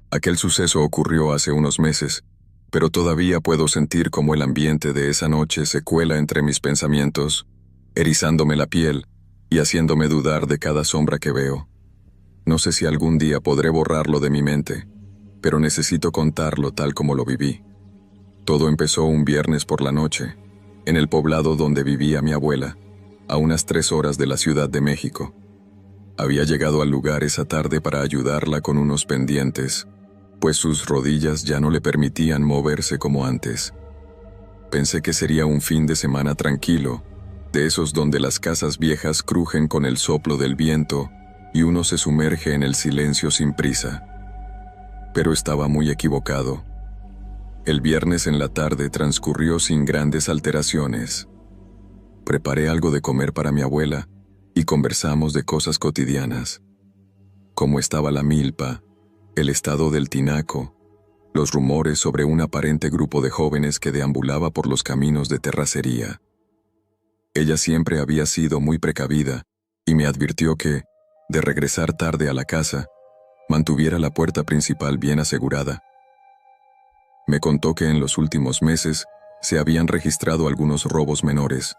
Aquel suceso ocurrió hace unos meses, pero todavía puedo sentir cómo el ambiente de esa noche se cuela entre mis pensamientos, erizándome la piel y haciéndome dudar de cada sombra que veo. No sé si algún día podré borrarlo de mi mente, pero necesito contarlo tal como lo viví. Todo empezó un viernes por la noche, en el poblado donde vivía mi abuela, a unas 3 horas de la Ciudad de México. Había llegado al lugar esa tarde para ayudarla con unos pendientes, pues sus rodillas ya no le permitían moverse como antes. Pensé que sería un fin de semana tranquilo, de esos donde las casas viejas crujen con el soplo del viento y uno se sumerge en el silencio sin prisa. Pero estaba muy equivocado. El viernes en la tarde transcurrió sin grandes alteraciones. Preparé algo de comer para mi abuela y conversamos de cosas cotidianas. Cómo estaba la milpa, el estado del tinaco, los rumores sobre un aparente grupo de jóvenes que deambulaba por los caminos de terracería. Ella siempre había sido muy precavida y me advirtió que, de regresar tarde a la casa, mantuviera la puerta principal bien asegurada. Me contó que en los últimos meses se habían registrado algunos robos menores.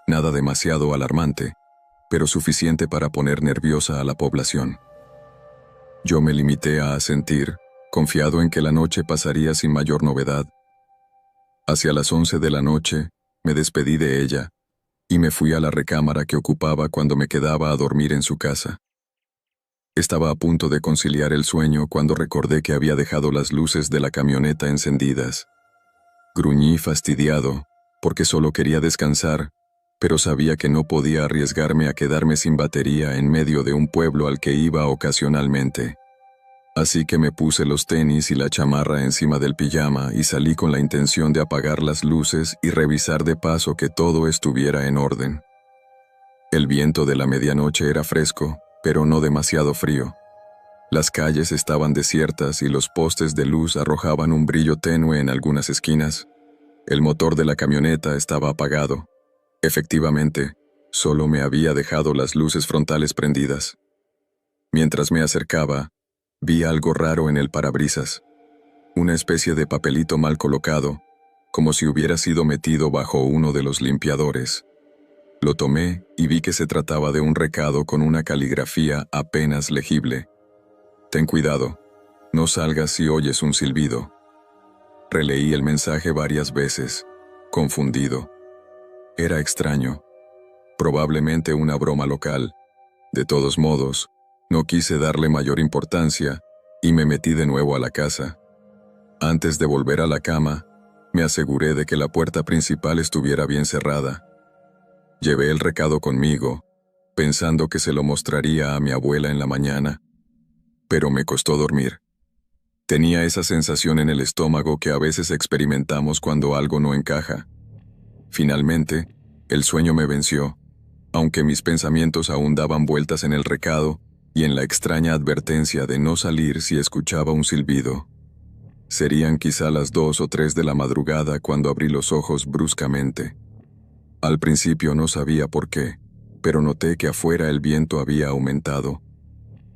Nada demasiado alarmante, pero suficiente para poner nerviosa a la población. Yo me limité a asentir, confiado en que la noche pasaría sin mayor novedad. Hacia las 11 de la noche, me despedí de ella y me fui a la recámara que ocupaba cuando me quedaba a dormir en su casa. Estaba a punto de conciliar el sueño cuando recordé que había dejado las luces de la camioneta encendidas. Gruñí fastidiado, porque solo quería descansar, pero sabía que no podía arriesgarme a quedarme sin batería en medio de un pueblo al que iba ocasionalmente. Así que me puse los tenis y la chamarra encima del pijama y salí con la intención de apagar las luces y revisar de paso que todo estuviera en orden. El viento de la medianoche era fresco, pero no demasiado frío. Las calles estaban desiertas y los postes de luz arrojaban un brillo tenue en algunas esquinas. El motor de la camioneta estaba apagado. Efectivamente, solo me había dejado las luces frontales prendidas. Mientras me acercaba, vi algo raro en el parabrisas. Una especie de papelito mal colocado, como si hubiera sido metido bajo uno de los limpiadores. Lo tomé y vi que se trataba de un recado con una caligrafía apenas legible. Ten cuidado, no salgas si oyes un silbido. Releí el mensaje varias veces, confundido. Era extraño, probablemente una broma local. De todos modos, no quise darle mayor importancia y me metí de nuevo a la casa. Antes de volver a la cama, me aseguré de que la puerta principal estuviera bien cerrada. Llevé el recado conmigo, pensando que se lo mostraría a mi abuela en la mañana, pero me costó dormir. Tenía esa sensación en el estómago que a veces experimentamos cuando algo no encaja. Finalmente, el sueño me venció, aunque mis pensamientos aún daban vueltas en el recado y en la extraña advertencia de no salir si escuchaba un silbido. Serían quizá las 2 o 3 de la madrugada cuando abrí los ojos bruscamente. Al principio no sabía por qué, pero noté que afuera el viento había aumentado.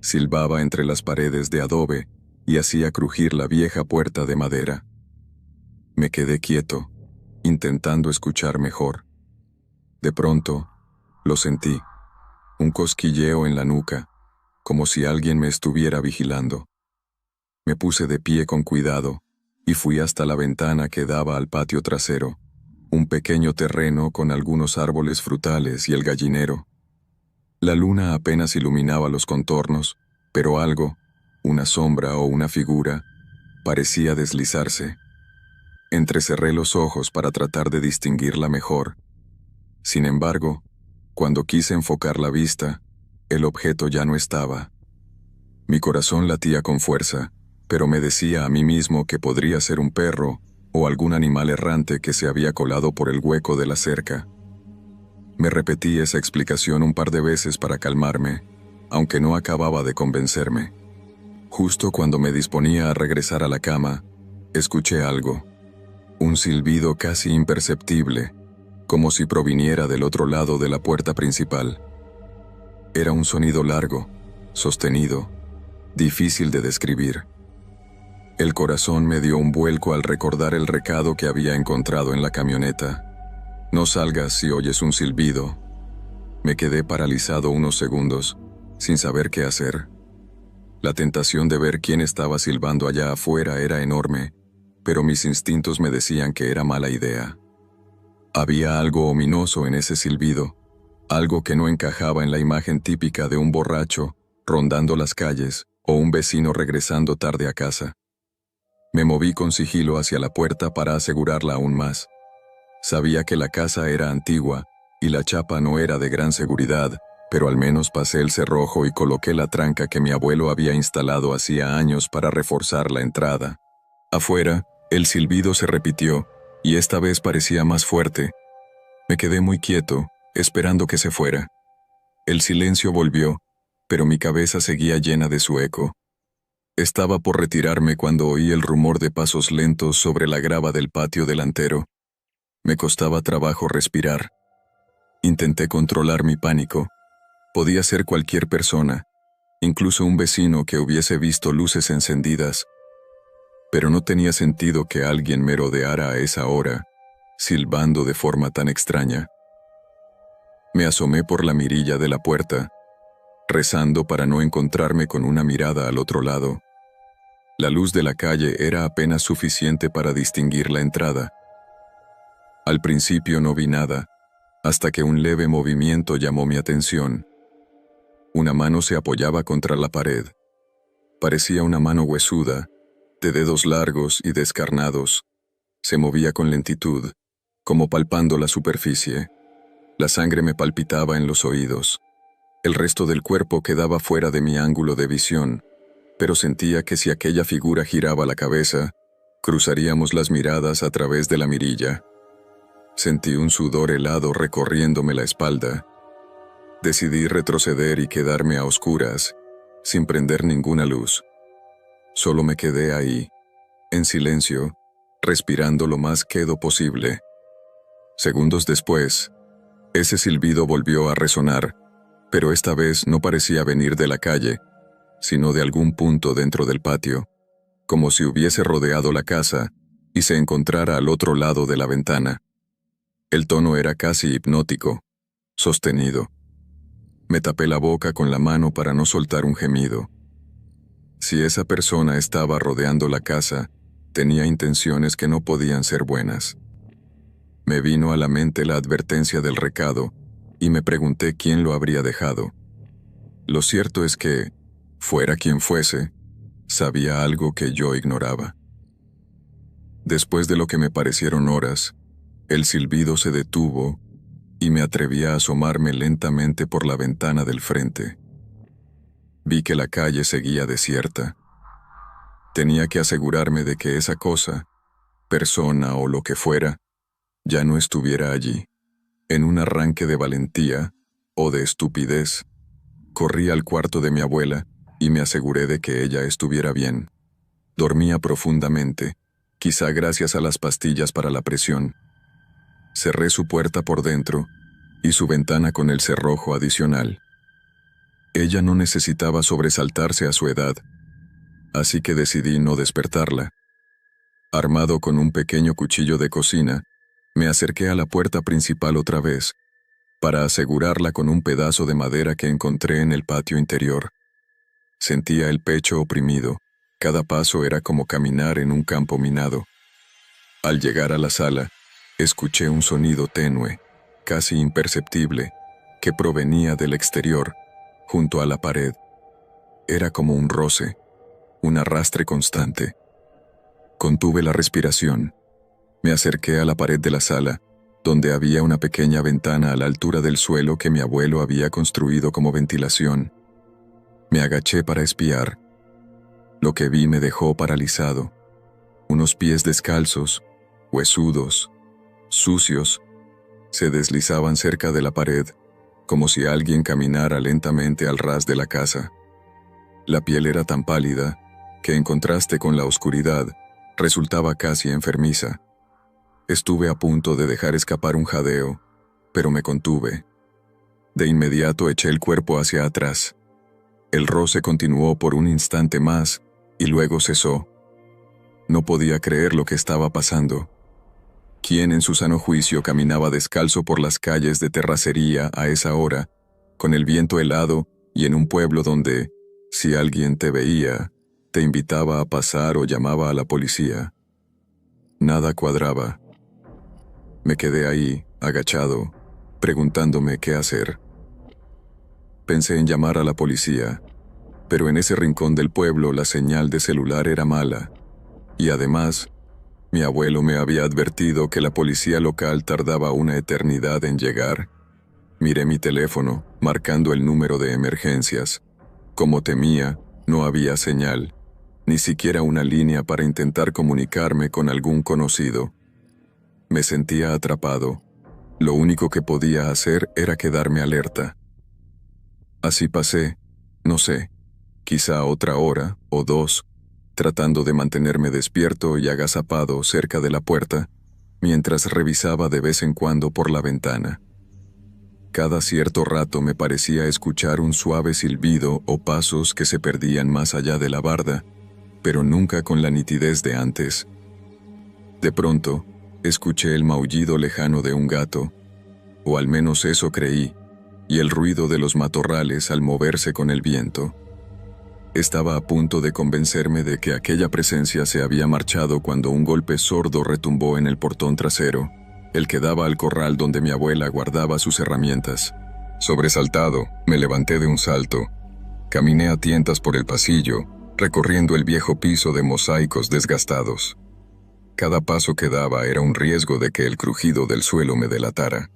Silbaba entre las paredes de adobe y hacía crujir la vieja puerta de madera. Me quedé quieto, intentando escuchar mejor. De pronto, lo sentí, un cosquilleo en la nuca, como si alguien me estuviera vigilando. Me puse de pie con cuidado y fui hasta la ventana que daba al patio trasero, un pequeño terreno con algunos árboles frutales y el gallinero. La luna apenas iluminaba los contornos, pero algo, una sombra o una figura, parecía deslizarse. Entrecerré los ojos para tratar de distinguirla mejor. Sin embargo, cuando quise enfocar la vista, el objeto ya no estaba. Mi corazón latía con fuerza, pero me decía a mí mismo que podría ser un perro o algún animal errante que se había colado por el hueco de la cerca. Me repetí esa explicación un par de veces para calmarme, aunque no acababa de convencerme. Justo cuando me disponía a regresar a la cama, escuché algo. Un silbido casi imperceptible, como si proviniera del otro lado de la puerta principal. Era un sonido largo, sostenido, difícil de describir. El corazón me dio un vuelco al recordar el recado que había encontrado en la camioneta. No salgas si oyes un silbido. Me quedé paralizado unos segundos, sin saber qué hacer. La tentación de ver quién estaba silbando allá afuera era enorme, pero mis instintos me decían que era mala idea. Había algo ominoso en ese silbido, algo que no encajaba en la imagen típica de un borracho rondando las calles o un vecino regresando tarde a casa. Me moví con sigilo hacia la puerta para asegurarla aún más. Sabía que la casa era antigua y la chapa no era de gran seguridad, pero al menos pasé el cerrojo y coloqué la tranca que mi abuelo había instalado hacía años para reforzar la entrada. Afuera, el silbido se repitió, y esta vez parecía más fuerte. Me quedé muy quieto, esperando que se fuera. El silencio volvió, pero mi cabeza seguía llena de su eco. Estaba por retirarme cuando oí el rumor de pasos lentos sobre la grava del patio delantero. Me costaba trabajo respirar. Intenté controlar mi pánico. Podía ser cualquier persona, incluso un vecino que hubiese visto luces encendidas. Pero no tenía sentido que alguien me rodeara a esa hora, silbando de forma tan extraña. Me asomé por la mirilla de la puerta, rezando para no encontrarme con una mirada al otro lado. La luz de la calle era apenas suficiente para distinguir la entrada. Al principio no vi nada, hasta que un leve movimiento llamó mi atención. Una mano se apoyaba contra la pared. Parecía una mano huesuda, de dedos largos y descarnados. Se movía con lentitud, como palpando la superficie. La sangre me palpitaba en los oídos. El resto del cuerpo quedaba fuera de mi ángulo de visión, pero sentía que si aquella figura giraba la cabeza, cruzaríamos las miradas a través de la mirilla. Sentí un sudor helado recorriéndome la espalda. Decidí retroceder y quedarme a oscuras, sin prender ninguna luz. Solo me quedé ahí, en silencio, respirando lo más quedo posible. Segundos después, ese silbido volvió a resonar, pero esta vez no parecía venir de la calle, sino de algún punto dentro del patio, como si hubiese rodeado la casa y se encontrara al otro lado de la ventana. El tono era casi hipnótico, sostenido. Me tapé la boca con la mano para no soltar un gemido. Si esa persona estaba rodeando la casa, tenía intenciones que no podían ser buenas. Me vino a la mente la advertencia del recado, y me pregunté quién lo habría dejado. Lo cierto es que, fuera quien fuese, sabía algo que yo ignoraba. Después de lo que me parecieron horas, el silbido se detuvo y me atreví a asomarme lentamente por la ventana del frente. Vi que la calle seguía desierta. Tenía que asegurarme de que esa cosa, persona o lo que fuera, ya no estuviera allí. En un arranque de valentía, o de estupidez, corrí al cuarto de mi abuela y me aseguré de que ella estuviera bien. Dormía profundamente, quizá gracias a las pastillas para la presión. Cerré su puerta por dentro y su ventana con el cerrojo adicional. Ella no necesitaba sobresaltarse a su edad, así que decidí no despertarla. Armado con un pequeño cuchillo de cocina, me acerqué a la puerta principal otra vez, para asegurarla con un pedazo de madera que encontré en el patio interior. Sentía el pecho oprimido, cada paso era como caminar en un campo minado. Al llegar a la sala, escuché un sonido tenue, casi imperceptible, que provenía del exterior, junto a la pared. Era como un roce, un arrastre constante. Contuve la respiración. Me acerqué a la pared de la sala, donde había una pequeña ventana a la altura del suelo que mi abuelo había construido como ventilación. Me agaché para espiar. Lo que vi me dejó paralizado. Unos pies descalzos, huesudos, sucios, se deslizaban cerca de la pared, como si alguien caminara lentamente al ras de la casa. La piel era tan pálida, que en contraste con la oscuridad, resultaba casi enfermiza. Estuve a punto de dejar escapar un jadeo, pero me contuve. De inmediato eché el cuerpo hacia atrás. El roce continuó por un instante más, y luego cesó. No podía creer lo que estaba pasando. ¿Quién en su sano juicio caminaba descalzo por las calles de terracería a esa hora, con el viento helado y en un pueblo donde, si alguien te veía, te invitaba a pasar o llamaba a la policía? Nada cuadraba. Me quedé ahí, agachado, preguntándome qué hacer. Pensé en llamar a la policía, pero en ese rincón del pueblo la señal de celular era mala, y además, mi abuelo me había advertido que la policía local tardaba una eternidad en llegar. Miré mi teléfono, marcando el número de emergencias. Como temía, no había señal, ni siquiera una línea para intentar comunicarme con algún conocido. Me sentía atrapado. Lo único que podía hacer era quedarme alerta. Así pasé, no sé, quizá otra hora o dos, tratando de mantenerme despierto y agazapado cerca de la puerta, mientras revisaba de vez en cuando por la ventana. Cada cierto rato me parecía escuchar un suave silbido o pasos que se perdían más allá de la barda, pero nunca con la nitidez de antes. De pronto, escuché el maullido lejano de un gato, o al menos eso creí, y el ruido de los matorrales al moverse con el viento. Estaba a punto de convencerme de que aquella presencia se había marchado cuando un golpe sordo retumbó en el portón trasero, el que daba al corral donde mi abuela guardaba sus herramientas. Sobresaltado, me levanté de un salto. Caminé a tientas por el pasillo, recorriendo el viejo piso de mosaicos desgastados. Cada paso que daba era un riesgo de que el crujido del suelo me delatara.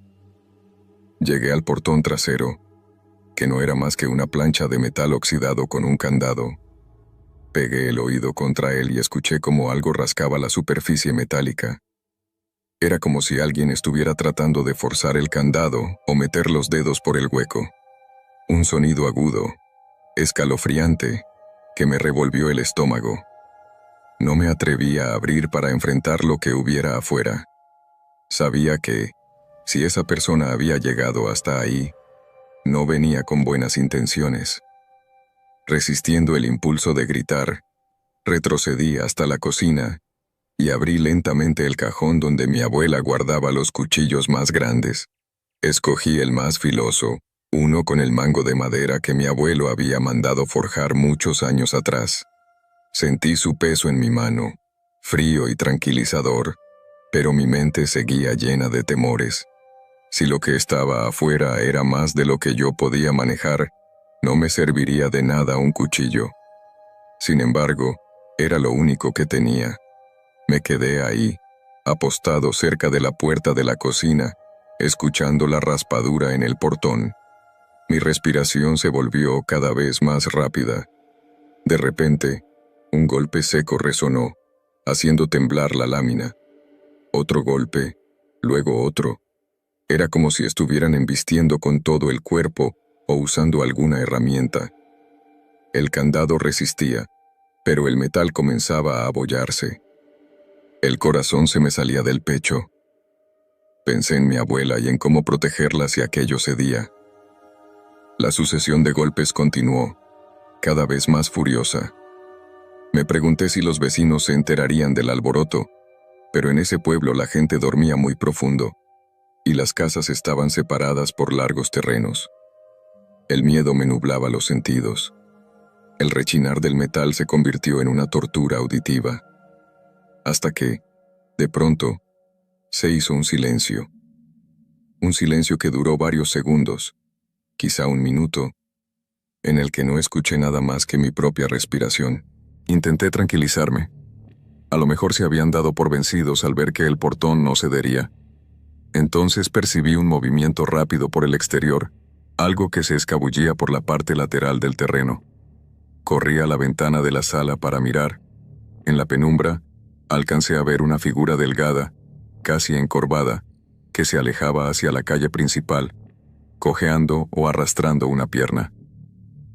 Llegué al portón trasero, que no era más que una plancha de metal oxidado con un candado. Pegué el oído contra él y escuché cómo algo rascaba la superficie metálica. Era como si alguien estuviera tratando de forzar el candado o meter los dedos por el hueco. Un sonido agudo, escalofriante, que me revolvió el estómago. No me atreví a abrir para enfrentar lo que hubiera afuera. Sabía que, si esa persona había llegado hasta ahí, no venía con buenas intenciones. Resistiendo el impulso de gritar, retrocedí hasta la cocina y abrí lentamente el cajón donde mi abuela guardaba los cuchillos más grandes. Escogí el más filoso, uno con el mango de madera que mi abuelo había mandado forjar muchos años atrás. Sentí su peso en mi mano, frío y tranquilizador, pero mi mente seguía llena de temores. Si lo que estaba afuera era más de lo que yo podía manejar, no me serviría de nada un cuchillo. Sin embargo, era lo único que tenía. Me quedé ahí, apostado cerca de la puerta de la cocina, escuchando la raspadura en el portón. Mi respiración se volvió cada vez más rápida. De repente, un golpe seco resonó, haciendo temblar la lámina. Otro golpe, luego otro. Era como si estuvieran embistiendo con todo el cuerpo o usando alguna herramienta. El candado resistía, pero el metal comenzaba a abollarse. El corazón se me salía del pecho. Pensé en mi abuela y en cómo protegerla si aquello cedía. La sucesión de golpes continuó, cada vez más furiosa. Me pregunté si los vecinos se enterarían del alboroto, pero en ese pueblo la gente dormía muy profundo, y las casas estaban separadas por largos terrenos. El miedo me nublaba los sentidos. El rechinar del metal se convirtió en una tortura auditiva. Hasta que, de pronto, se hizo un silencio. Un silencio que duró varios segundos, quizá un minuto, en el que no escuché nada más que mi propia respiración. Intenté tranquilizarme. A lo mejor se habían dado por vencidos al ver que el portón no cedería. Entonces percibí un movimiento rápido por el exterior, algo que se escabullía por la parte lateral del terreno. Corrí a la ventana de la sala para mirar. En la penumbra, alcancé a ver una figura delgada, casi encorvada, que se alejaba hacia la calle principal, cojeando o arrastrando una pierna.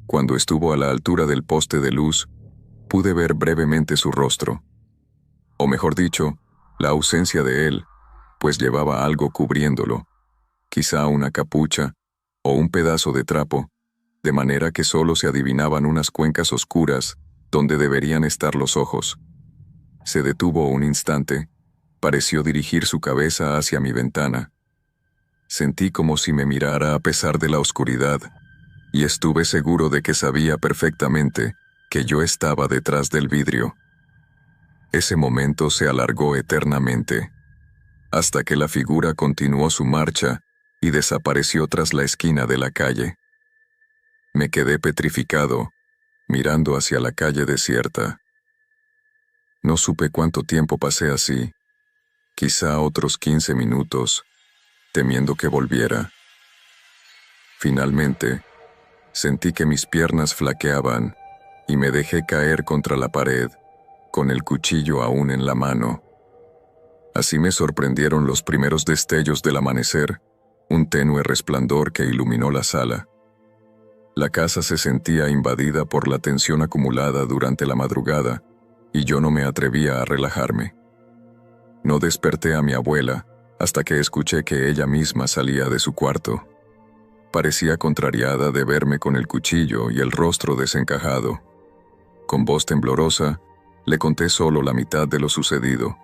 Cuando estuvo a la altura del poste de luz, pude ver brevemente su rostro. O mejor dicho, la ausencia de él, pues llevaba algo cubriéndolo, quizá una capucha o un pedazo de trapo, de manera que solo se adivinaban unas cuencas oscuras donde deberían estar los ojos. Se detuvo un instante, pareció dirigir su cabeza hacia mi ventana. Sentí como si me mirara a pesar de la oscuridad, y estuve seguro de que sabía perfectamente que yo estaba detrás del vidrio. Ese momento se alargó eternamente, hasta que la figura continuó su marcha y desapareció tras la esquina de la calle. Me quedé petrificado, mirando hacia la calle desierta. No supe cuánto tiempo pasé así, quizá otros 15 minutos, temiendo que volviera. Finalmente, sentí que mis piernas flaqueaban y me dejé caer contra la pared, con el cuchillo aún en la mano. Así me sorprendieron los primeros destellos del amanecer, un tenue resplandor que iluminó la sala. La casa se sentía invadida por la tensión acumulada durante la madrugada, y yo no me atrevía a relajarme. No desperté a mi abuela hasta que escuché que ella misma salía de su cuarto. Parecía contrariada de verme con el cuchillo y el rostro desencajado. Con voz temblorosa, le conté solo la mitad de lo sucedido,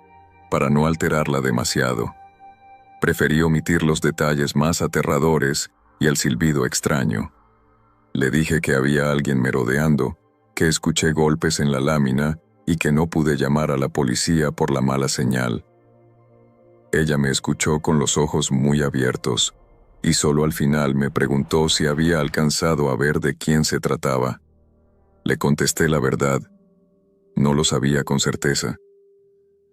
para no alterarla demasiado. Preferí omitir los detalles más aterradores y el silbido extraño. Le dije que había alguien merodeando, que escuché golpes en la lámina y que no pude llamar a la policía por la mala señal. Ella me escuchó con los ojos muy abiertos, y solo al final me preguntó si había alcanzado a ver de quién se trataba. Le contesté la verdad. No lo sabía con certeza.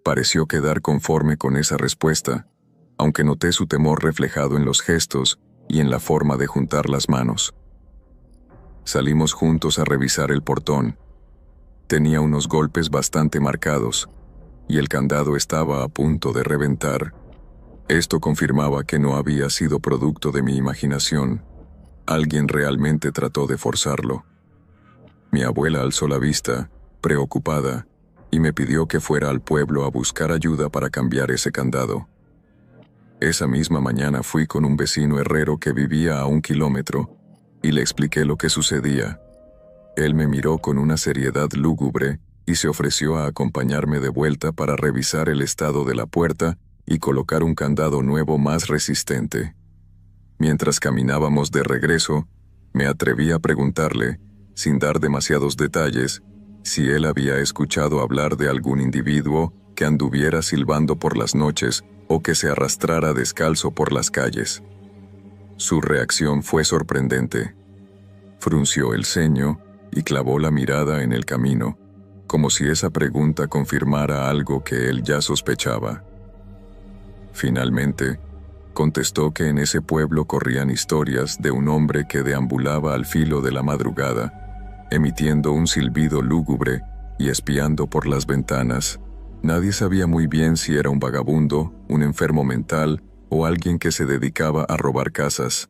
Pareció quedar conforme con esa respuesta, aunque noté su temor reflejado en los gestos y en la forma de juntar las manos. Salimos juntos a revisar el portón. Tenía unos golpes bastante marcados, y el candado estaba a punto de reventar. Esto confirmaba que no había sido producto de mi imaginación. Alguien realmente trató de forzarlo. Mi abuela alzó la vista, preocupada, y me pidió que fuera al pueblo a buscar ayuda para cambiar ese candado. Esa misma mañana fui con un vecino herrero que vivía a 1 kilómetro, y le expliqué lo que sucedía. Él me miró con una seriedad lúgubre y se ofreció a acompañarme de vuelta para revisar el estado de la puerta y colocar un candado nuevo más resistente. Mientras caminábamos de regreso, me atreví a preguntarle, sin dar demasiados detalles, si él había escuchado hablar de algún individuo que anduviera silbando por las noches o que se arrastrara descalzo por las calles. Su reacción fue sorprendente. Frunció el ceño y clavó la mirada en el camino, como si esa pregunta confirmara algo que él ya sospechaba. Finalmente, contestó que en ese pueblo corrían historias de un hombre que deambulaba al filo de la madrugada, emitiendo un silbido lúgubre y espiando por las ventanas. Nadie sabía muy bien si era un vagabundo, un enfermo mental o alguien que se dedicaba a robar casas.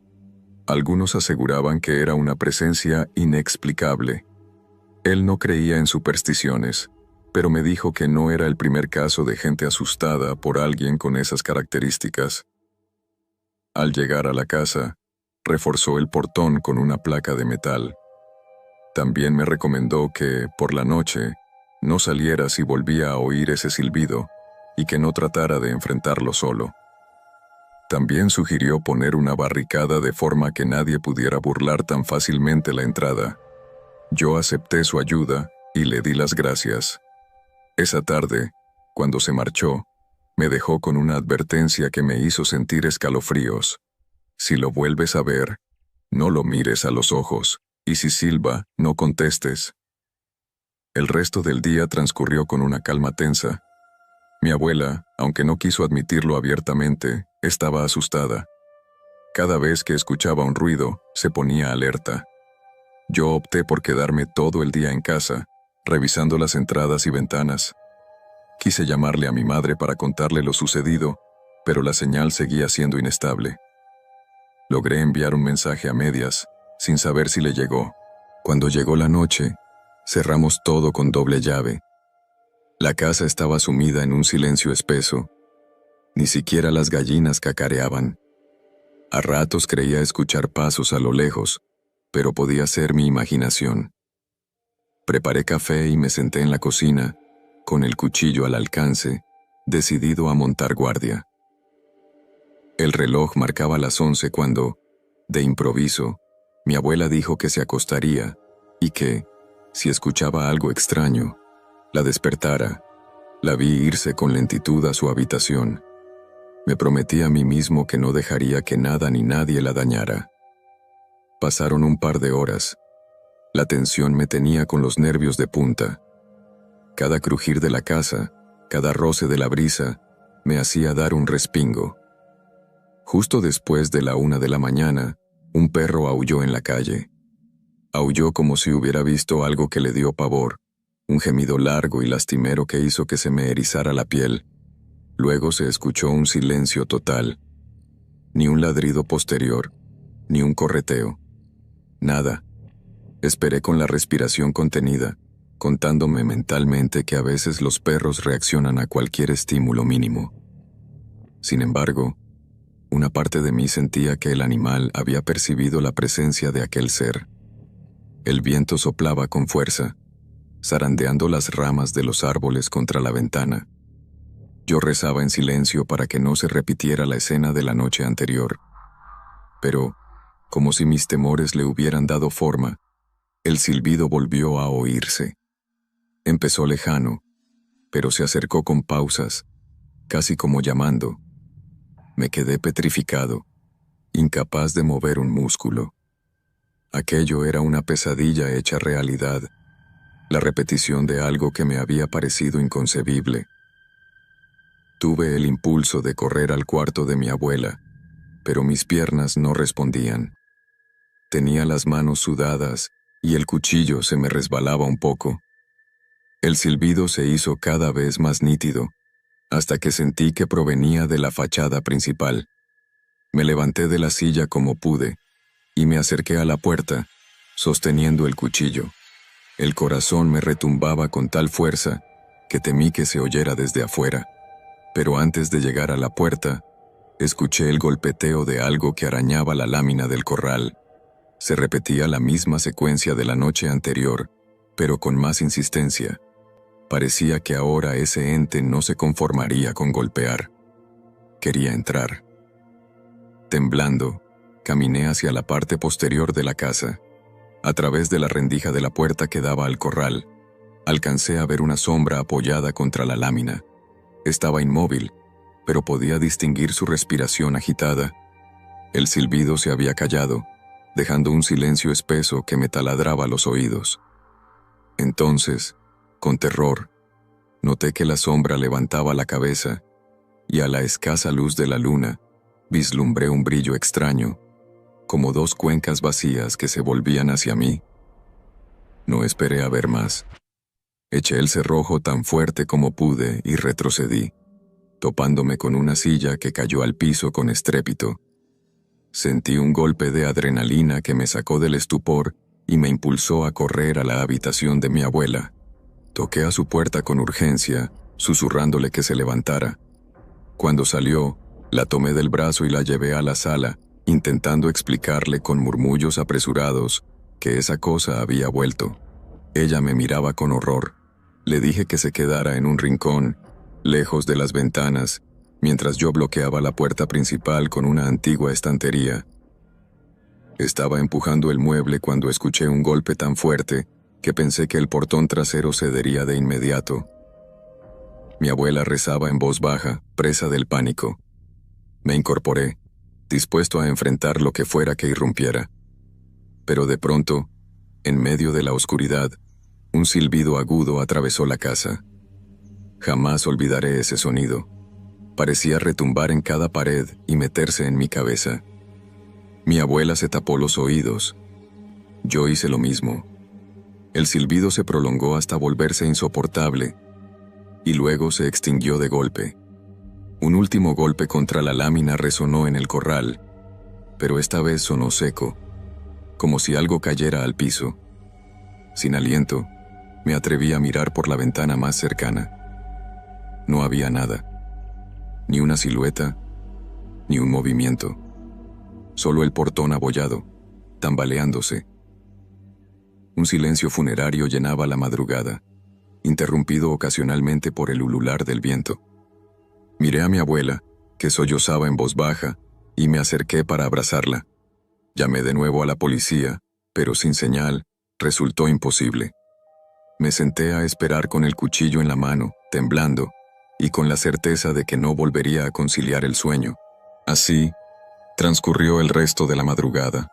Algunos aseguraban que era una presencia inexplicable. Él no creía en supersticiones, pero me dijo que no era el primer caso de gente asustada por alguien con esas características. Al llegar a la casa, reforzó el portón con una placa de metal. También me recomendó que, por la noche, no saliera si volvía a oír ese silbido y que no tratara de enfrentarlo solo. También sugirió poner una barricada de forma que nadie pudiera burlar tan fácilmente la entrada. Yo acepté su ayuda y le di las gracias. Esa tarde, cuando se marchó, me dejó con una advertencia que me hizo sentir escalofríos. Si lo vuelves a ver, no lo mires a los ojos, y si silba, no contestes. El resto del día transcurrió con una calma tensa. Mi abuela, aunque no quiso admitirlo abiertamente, estaba asustada. Cada vez que escuchaba un ruido, se ponía alerta. Yo opté por quedarme todo el día en casa, revisando las entradas y ventanas. Quise llamarle a mi madre para contarle lo sucedido, pero la señal seguía siendo inestable. Logré enviar un mensaje a medias, sin saber si le llegó. Cuando llegó la noche, cerramos todo con doble llave. La casa estaba sumida en un silencio espeso. Ni siquiera las gallinas cacareaban. A ratos creía escuchar pasos a lo lejos, pero podía ser mi imaginación. Preparé café y me senté en la cocina, con el cuchillo al alcance, decidido a montar guardia. El reloj marcaba las 11 cuando, de improviso, mi abuela dijo que se acostaría y que, si escuchaba algo extraño, la despertara. La vi irse con lentitud a su habitación. Me prometí a mí mismo que no dejaría que nada ni nadie la dañara. Pasaron un par de horas. La tensión me tenía con los nervios de punta. Cada crujir de la casa, cada roce de la brisa, me hacía dar un respingo. Justo después de la 1 de la mañana, un perro aulló en la calle. Aulló como si hubiera visto algo que le dio pavor, un gemido largo y lastimero que hizo que se me erizara la piel. Luego se escuchó un silencio total. Ni un ladrido posterior, ni un correteo. Nada. Esperé con la respiración contenida, contándome mentalmente que a veces los perros reaccionan a cualquier estímulo mínimo. Sin embargo, una parte de mí sentía que el animal había percibido la presencia de aquel ser. El viento soplaba con fuerza, zarandeando las ramas de los árboles contra la ventana. Yo rezaba en silencio para que no se repitiera la escena de la noche anterior. Pero, como si mis temores le hubieran dado forma, el silbido volvió a oírse. Empezó lejano, pero se acercó con pausas, casi como llamando. Me quedé petrificado, incapaz de mover un músculo. Aquello era una pesadilla hecha realidad, la repetición de algo que me había parecido inconcebible. Tuve el impulso de correr al cuarto de mi abuela, pero mis piernas no respondían. Tenía las manos sudadas y el cuchillo se me resbalaba un poco. El silbido se hizo cada vez más nítido, hasta que sentí que provenía de la fachada principal. Me levanté de la silla como pude y me acerqué a la puerta, sosteniendo el cuchillo. El corazón me retumbaba con tal fuerza que temí que se oyera desde afuera. Pero antes de llegar a la puerta, escuché el golpeteo de algo que arañaba la lámina del corral. Se repetía la misma secuencia de la noche anterior, pero con más insistencia. Parecía que ahora ese ente no se conformaría con golpear. Quería entrar. Temblando, caminé hacia la parte posterior de la casa. A través de la rendija de la puerta que daba al corral, alcancé a ver una sombra apoyada contra la lámina. Estaba inmóvil, pero podía distinguir su respiración agitada. El silbido se había callado, dejando un silencio espeso que me taladraba los oídos. Entonces, con terror, noté que la sombra levantaba la cabeza y a la escasa luz de la luna vislumbré un brillo extraño, como dos cuencas vacías que se volvían hacia mí. No esperé a ver más. Eché el cerrojo tan fuerte como pude y retrocedí, topándome con una silla que cayó al piso con estrépito. Sentí un golpe de adrenalina que me sacó del estupor y me impulsó a correr a la habitación de mi abuela. Toqué a su puerta con urgencia, susurrándole que se levantara. Cuando salió, la tomé del brazo y la llevé a la sala, intentando explicarle con murmullos apresurados que esa cosa había vuelto. Ella me miraba con horror. Le dije que se quedara en un rincón, lejos de las ventanas, mientras yo bloqueaba la puerta principal con una antigua estantería. Estaba empujando el mueble cuando escuché un golpe tan fuerte que pensé que el portón trasero cedería de inmediato. Mi abuela rezaba en voz baja, presa del pánico. Me incorporé, dispuesto a enfrentar lo que fuera que irrumpiera. Pero de pronto, en medio de la oscuridad, un silbido agudo atravesó la casa. Jamás olvidaré ese sonido. Parecía retumbar en cada pared y meterse en mi cabeza. Mi abuela se tapó los oídos. Yo hice lo mismo. El silbido se prolongó hasta volverse insoportable, y luego se extinguió de golpe. Un último golpe contra la lámina resonó en el corral, pero esta vez sonó seco, como si algo cayera al piso. Sin aliento, me atreví a mirar por la ventana más cercana. No había nada, ni una silueta, ni un movimiento. Solo el portón abollado, tambaleándose. Un silencio funerario llenaba la madrugada. interrumpido ocasionalmente por el ulular del viento. Miré a mi abuela, que sollozaba en voz baja, y me acerqué para abrazarla. Llamé de nuevo a la policía, pero sin señal, resultó imposible. Me senté a esperar con el cuchillo en la mano, temblando, y con la certeza de que no volvería a conciliar el sueño. Así, transcurrió el resto de la madrugada.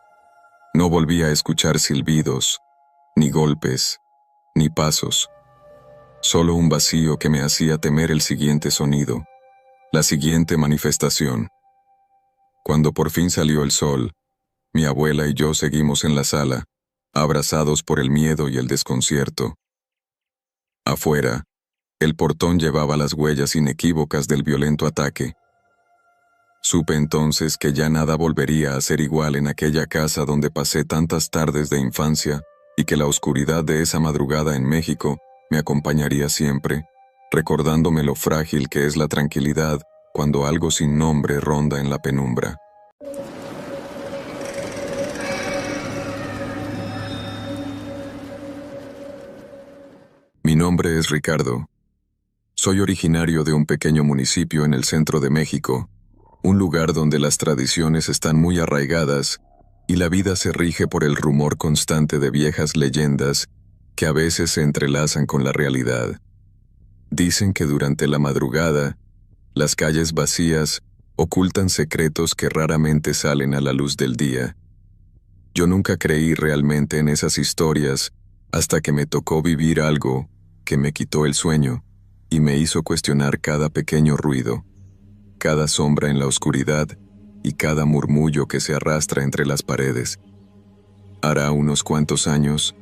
No volví a escuchar silbidos, ni golpes, ni pasos. Solo un vacío que me hacía temer el siguiente sonido, la siguiente manifestación. Cuando por fin salió el sol, mi abuela y yo seguimos en la sala, abrazados por el miedo y el desconcierto. Afuera, el portón llevaba las huellas inequívocas del violento ataque. Supe entonces que ya nada volvería a ser igual en aquella casa donde pasé tantas tardes de infancia y que la oscuridad de esa madrugada en México me acompañaría siempre, recordándome lo frágil que es la tranquilidad cuando algo sin nombre ronda en la penumbra. Mi nombre es Ricardo. Soy originario de un pequeño municipio en el centro de México, un lugar donde las tradiciones están muy arraigadas y la vida se rige por el rumor constante de viejas leyendas que a veces se entrelazan con la realidad. Dicen que durante la madrugada, las calles vacías ocultan secretos que raramente salen a la luz del día. Yo nunca creí realmente en esas historias hasta que me tocó vivir algo que me quitó el sueño y me hizo cuestionar cada pequeño ruido, cada sombra en la oscuridad y cada murmullo que se arrastra entre las paredes. Hará unos cuantos años,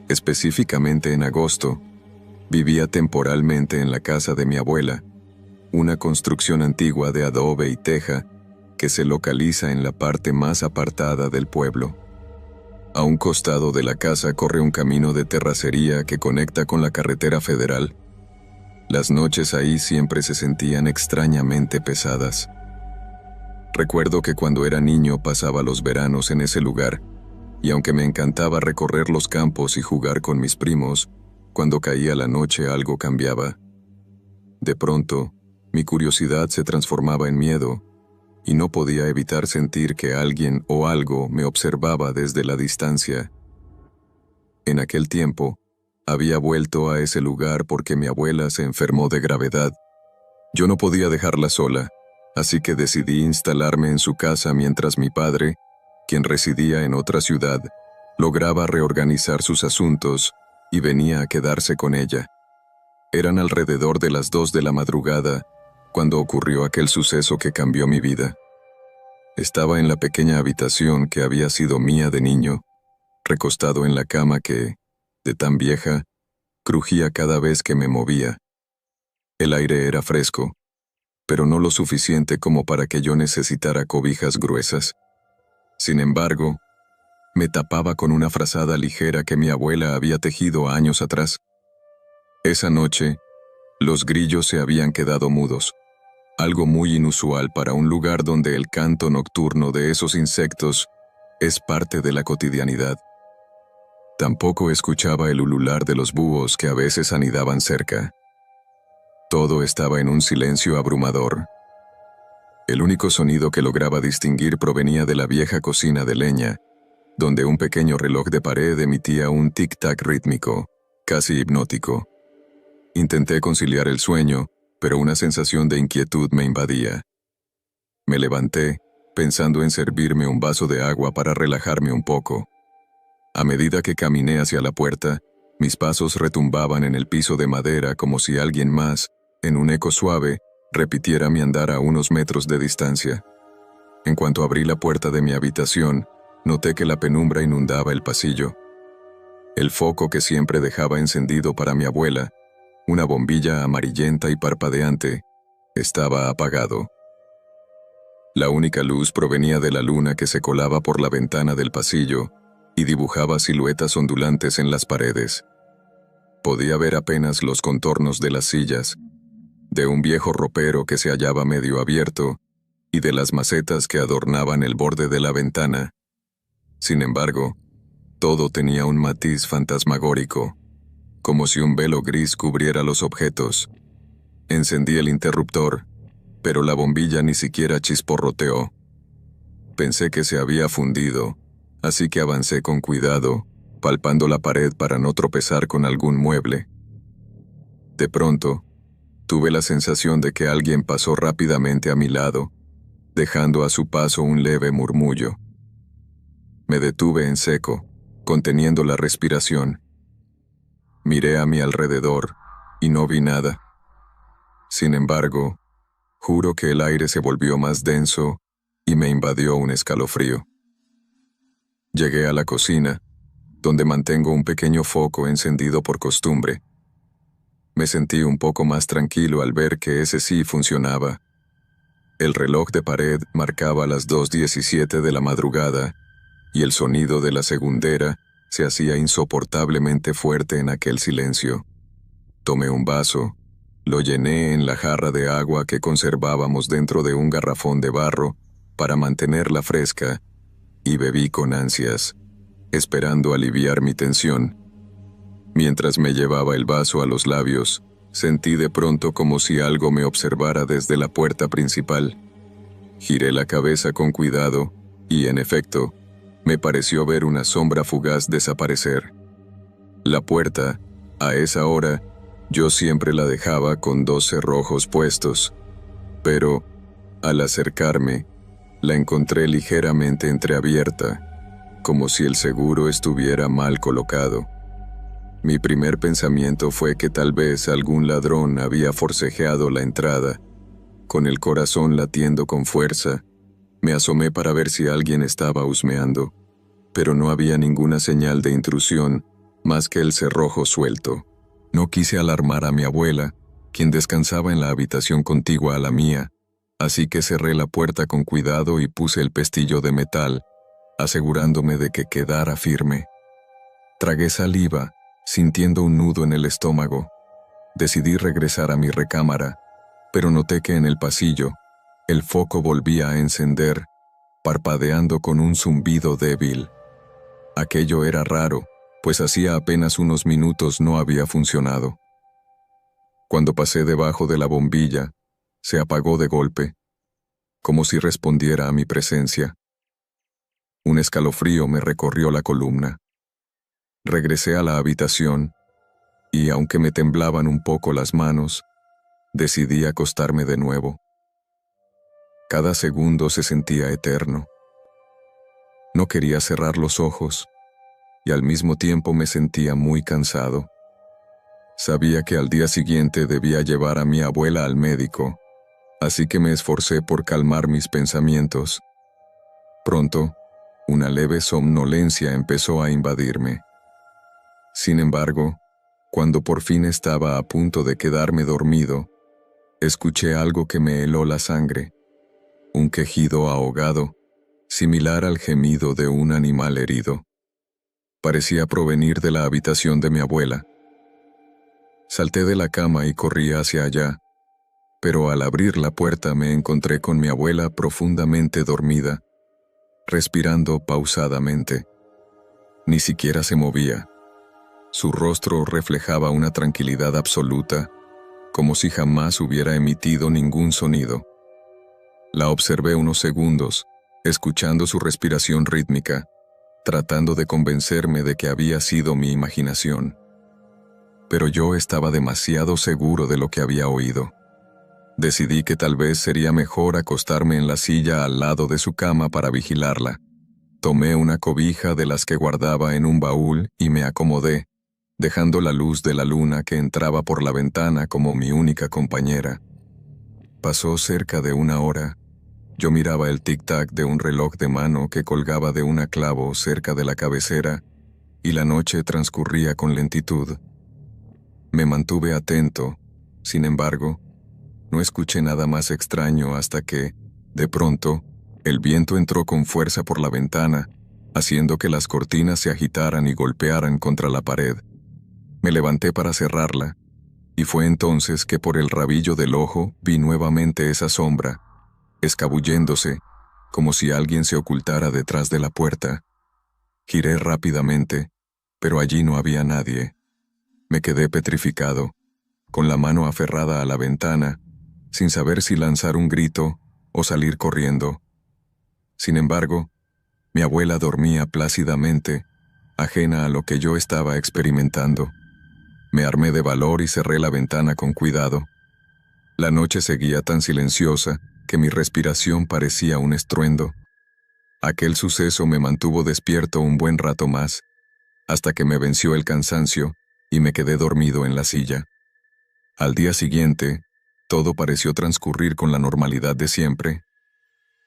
específicamente en agosto, vivía temporalmente en la casa de mi abuela, una construcción antigua de adobe y teja que se localiza en la parte más apartada del pueblo. A un costado de la casa corre un camino de terracería que conecta con la carretera federal. Las noches ahí siempre se sentían extrañamente pesadas. Recuerdo que cuando era niño pasaba los veranos en ese lugar, y aunque me encantaba recorrer los campos y jugar con mis primos, cuando caía la noche algo cambiaba. De pronto, mi curiosidad se transformaba en miedo, y no podía evitar sentir que alguien o algo me observaba desde la distancia. En aquel tiempo, había vuelto a ese lugar porque mi abuela se enfermó de gravedad. Yo no podía dejarla sola, así que decidí instalarme en su casa mientras mi padre, quien residía en otra ciudad, lograba reorganizar sus asuntos y venía a quedarse con ella. Eran alrededor de las 2 de la madrugada cuando ocurrió aquel suceso que cambió mi vida. Estaba en la pequeña habitación que había sido mía de niño, recostado en la cama que, de tan vieja, crujía cada vez que me movía. El aire era fresco, pero no lo suficiente como para que yo necesitara cobijas gruesas. Sin embargo, me tapaba con una frazada ligera que mi abuela había tejido años atrás. Esa noche, los grillos se habían quedado mudos, algo muy inusual para un lugar donde el canto nocturno de esos insectos es parte de la cotidianidad. Tampoco escuchaba el ulular de los búhos que a veces anidaban cerca. Todo estaba en un silencio abrumador. El único sonido que lograba distinguir provenía de la vieja cocina de leña, donde un pequeño reloj de pared emitía un tic-tac rítmico, casi hipnótico. Intenté conciliar el sueño, pero una sensación de inquietud me invadía. Me levanté, pensando en servirme un vaso de agua para relajarme un poco. A medida que caminé hacia la puerta, mis pasos retumbaban en el piso de madera como si alguien más, en un eco suave, repitiera mi andar a unos metros de distancia. En cuanto abrí la puerta de mi habitación, noté que la penumbra inundaba el pasillo. El foco que siempre dejaba encendido para mi abuela, una bombilla amarillenta y parpadeante, estaba apagado. La única luz provenía de la luna que se colaba por la ventana del pasillo y dibujaba siluetas ondulantes en las paredes. Podía ver apenas los contornos de las sillas, de un viejo ropero que se hallaba medio abierto y de las macetas que adornaban el borde de la ventana. Sin embargo, todo tenía un matiz fantasmagórico, como si un velo gris cubriera los objetos. Encendí el interruptor, pero la bombilla ni siquiera chisporroteó. Pensé que se había fundido, así que avancé con cuidado, palpando la pared para no tropezar con algún mueble. De pronto, tuve la sensación de que alguien pasó rápidamente a mi lado, dejando a su paso un leve murmullo. Me detuve en seco, conteniendo la respiración. Miré a mi alrededor y no vi nada. Sin embargo, juro que el aire se volvió más denso y me invadió un escalofrío. Llegué a la cocina, donde mantengo un pequeño foco encendido por costumbre. Me sentí un poco más tranquilo al ver que ese sí funcionaba. El reloj de pared marcaba las 2:17 de la madrugada y el sonido de la segundera se hacía insoportablemente fuerte en aquel silencio. Tomé un vaso, lo llené en la jarra de agua que conservábamos dentro de un garrafón de barro para mantenerla fresca y bebí con ansias, esperando aliviar mi tensión. Mientras me llevaba el vaso a los labios, sentí de pronto como si algo me observara desde la puerta principal. Giré la cabeza con cuidado y, en efecto, me pareció ver una sombra fugaz desaparecer. La puerta, a esa hora, yo siempre la dejaba con 2 cerrojos puestos, pero, al acercarme, la encontré ligeramente entreabierta, como si el seguro estuviera mal colocado. Mi primer pensamiento fue que tal vez algún ladrón había forcejeado la entrada. Con el corazón latiendo con fuerza, me asomé para ver si alguien estaba husmeando, pero no había ninguna señal de intrusión más que el cerrojo suelto. No quise alarmar a mi abuela, quien descansaba en la habitación contigua a la mía, así que cerré la puerta con cuidado y puse el pestillo de metal, asegurándome de que quedara firme. Tragué saliva, sintiendo un nudo en el estómago. Decidí regresar a mi recámara, pero noté que en el pasillo, el foco volvía a encender, parpadeando con un zumbido débil. Aquello era raro, pues hacía apenas unos minutos no había funcionado. Cuando pasé debajo de la bombilla, se apagó de golpe, como si respondiera a mi presencia. Un escalofrío me recorrió la columna. Regresé a la habitación y, aunque me temblaban un poco las manos, decidí acostarme de nuevo. Cada segundo se sentía eterno. No quería cerrar los ojos y al mismo tiempo me sentía muy cansado. Sabía que al día siguiente debía llevar a mi abuela al médico, así que me esforcé por calmar mis pensamientos. Pronto, una leve somnolencia empezó a invadirme. Sin embargo, cuando por fin estaba a punto de quedarme dormido, escuché algo que me heló la sangre, un quejido ahogado, similar al gemido de un animal herido. Parecía provenir de la habitación de mi abuela. Salté de la cama y corrí hacia allá, pero al abrir la puerta me encontré con mi abuela profundamente dormida, respirando pausadamente. Ni siquiera se movía. Su rostro reflejaba una tranquilidad absoluta, como si jamás hubiera emitido ningún sonido. La observé unos segundos, escuchando su respiración rítmica, tratando de convencerme de que había sido mi imaginación. Pero yo estaba demasiado seguro de lo que había oído. Decidí que tal vez sería mejor acostarme en la silla al lado de su cama para vigilarla. Tomé una cobija de las que guardaba en un baúl y me acomodé, dejando la luz de la luna que entraba por la ventana como mi única compañera. Pasó cerca de 1 hora. Yo miraba el tic-tac de un reloj de mano que colgaba de un clavo cerca de la cabecera, y la noche transcurría con lentitud. Me mantuve atento, sin embargo, no escuché nada más extraño hasta que, de pronto, el viento entró con fuerza por la ventana, haciendo que las cortinas se agitaran y golpearan contra la pared. Me levanté para cerrarla, y fue entonces que por el rabillo del ojo vi nuevamente esa sombra, escabulléndose, como si alguien se ocultara detrás de la puerta. Giré rápidamente, pero allí no había nadie. Me quedé petrificado, con la mano aferrada a la ventana, sin saber si lanzar un grito o salir corriendo. Sin embargo, mi abuela dormía plácidamente, ajena a lo que yo estaba experimentando. Me armé de valor y cerré la ventana con cuidado. La noche seguía tan silenciosa que mi respiración parecía un estruendo. Aquel suceso me mantuvo despierto un buen rato más, hasta que me venció el cansancio y me quedé dormido en la silla. Al día siguiente, todo pareció transcurrir con la normalidad de siempre.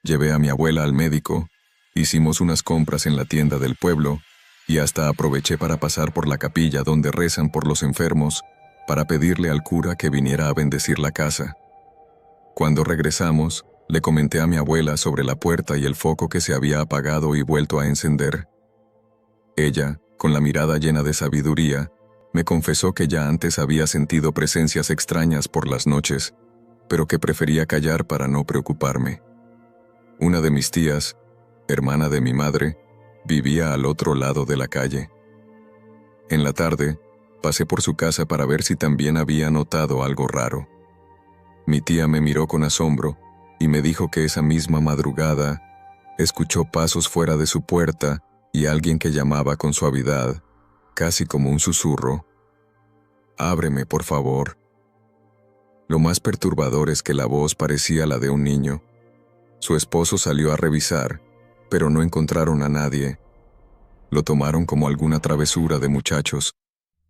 Llevé a mi abuela al médico, hicimos unas compras en la tienda del pueblo y hasta aproveché para pasar por la capilla donde rezan por los enfermos para pedirle al cura que viniera a bendecir la casa. Cuando regresamos, le comenté a mi abuela sobre la puerta y el foco que se había apagado y vuelto a encender. Ella, con la mirada llena de sabiduría, me confesó que ya antes había sentido presencias extrañas por las noches, pero que prefería callar para no preocuparme. Una de mis tías, hermana de mi madre, vivía al otro lado de la calle. En la tarde, pasé por su casa para ver si también había notado algo raro. Mi tía me miró con asombro y me dijo que esa misma madrugada escuchó pasos fuera de su puerta y alguien que llamaba con suavidad, casi como un susurro: «Ábreme, por favor». Lo más perturbador es que la voz parecía la de un niño. Su esposo salió a revisar, pero no encontraron a nadie. Lo tomaron como alguna travesura de muchachos,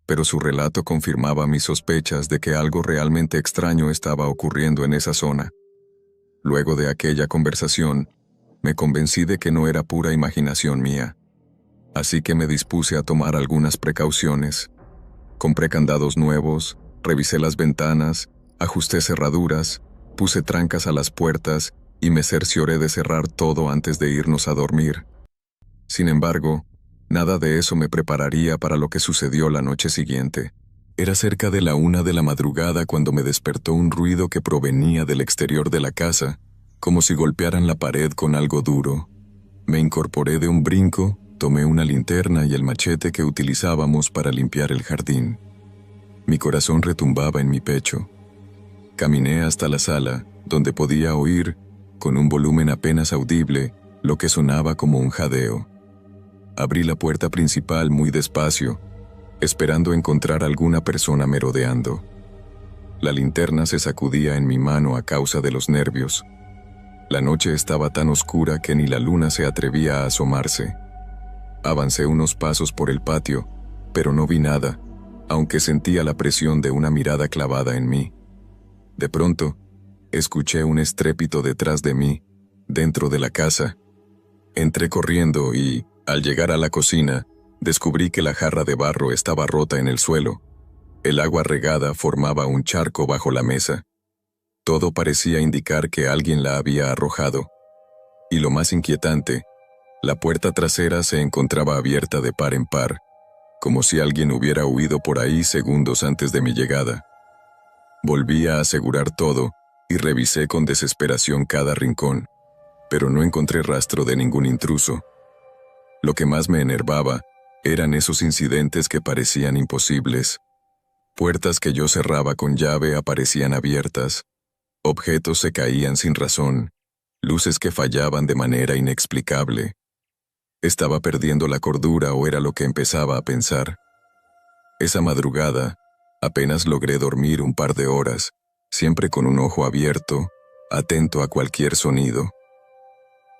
pero su relato confirmaba mis sospechas de que algo realmente extraño estaba ocurriendo en esa zona. Luego de aquella conversación, me convencí de que no era pura imaginación mía. Así que me dispuse a tomar algunas precauciones. Compré candados nuevos, revisé las ventanas, ajusté cerraduras, puse trancas a las puertas y me cercioré de cerrar todo antes de irnos a dormir. Sin embargo, nada de eso me prepararía para lo que sucedió la noche siguiente. Era cerca de la 1 de la madrugada cuando me despertó un ruido que provenía del exterior de la casa, como si golpearan la pared con algo duro. Me incorporé de un brinco, tomé una linterna y el machete que utilizábamos para limpiar el jardín. Mi corazón retumbaba en mi pecho. Caminé hasta la sala, donde podía oír, con un volumen apenas audible, lo que sonaba como un jadeo. Abrí la puerta principal muy despacio, esperando encontrar alguna persona merodeando. La linterna se sacudía en mi mano a causa de los nervios. La noche estaba tan oscura que ni la luna se atrevía a asomarse. Avancé unos pasos por el patio, pero no vi nada, aunque sentía la presión de una mirada clavada en mí. De pronto, escuché un estrépito detrás de mí, dentro de la casa. Entré corriendo y, al llegar a la cocina, descubrí que la jarra de barro estaba rota en el suelo. El agua regada formaba un charco bajo la mesa. Todo parecía indicar que alguien la había arrojado. Y lo más inquietante, la puerta trasera se encontraba abierta de par en par, como si alguien hubiera huido por ahí segundos antes de mi llegada. Volví a asegurar todo y revisé con desesperación cada rincón, pero no encontré rastro de ningún intruso. Lo que más me enervaba eran esos incidentes que parecían imposibles. Puertas que yo cerraba con llave aparecían abiertas, objetos se caían sin razón, luces que fallaban de manera inexplicable. ¿Estaba perdiendo la cordura o era lo que empezaba a pensar? Esa madrugada, apenas logré dormir un par de horas, siempre con un ojo abierto, atento a cualquier sonido.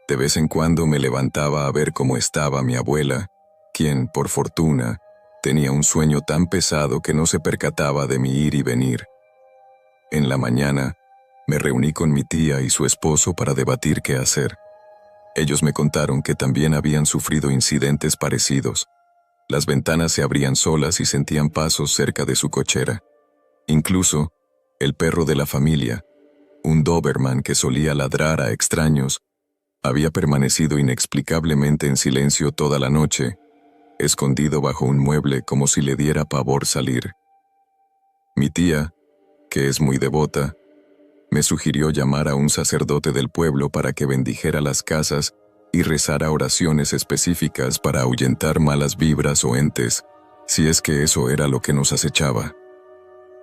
De vez en cuando me levantaba a ver cómo estaba mi abuela, quien, por fortuna, tenía un sueño tan pesado que no se percataba de mi ir y venir. En la mañana, me reuní con mi tía y su esposo para debatir qué hacer. Ellos me contaron que también habían sufrido incidentes parecidos. Las ventanas se abrían solas y sentían pasos cerca de su cochera. Incluso, el perro de la familia, un Doberman que solía ladrar a extraños, había permanecido inexplicablemente en silencio toda la noche, escondido bajo un mueble como si le diera pavor salir. Mi tía, que es muy devota, me sugirió llamar a un sacerdote del pueblo para que bendijera las casas y rezara oraciones específicas para ahuyentar malas vibras o entes, si es que eso era lo que nos acechaba.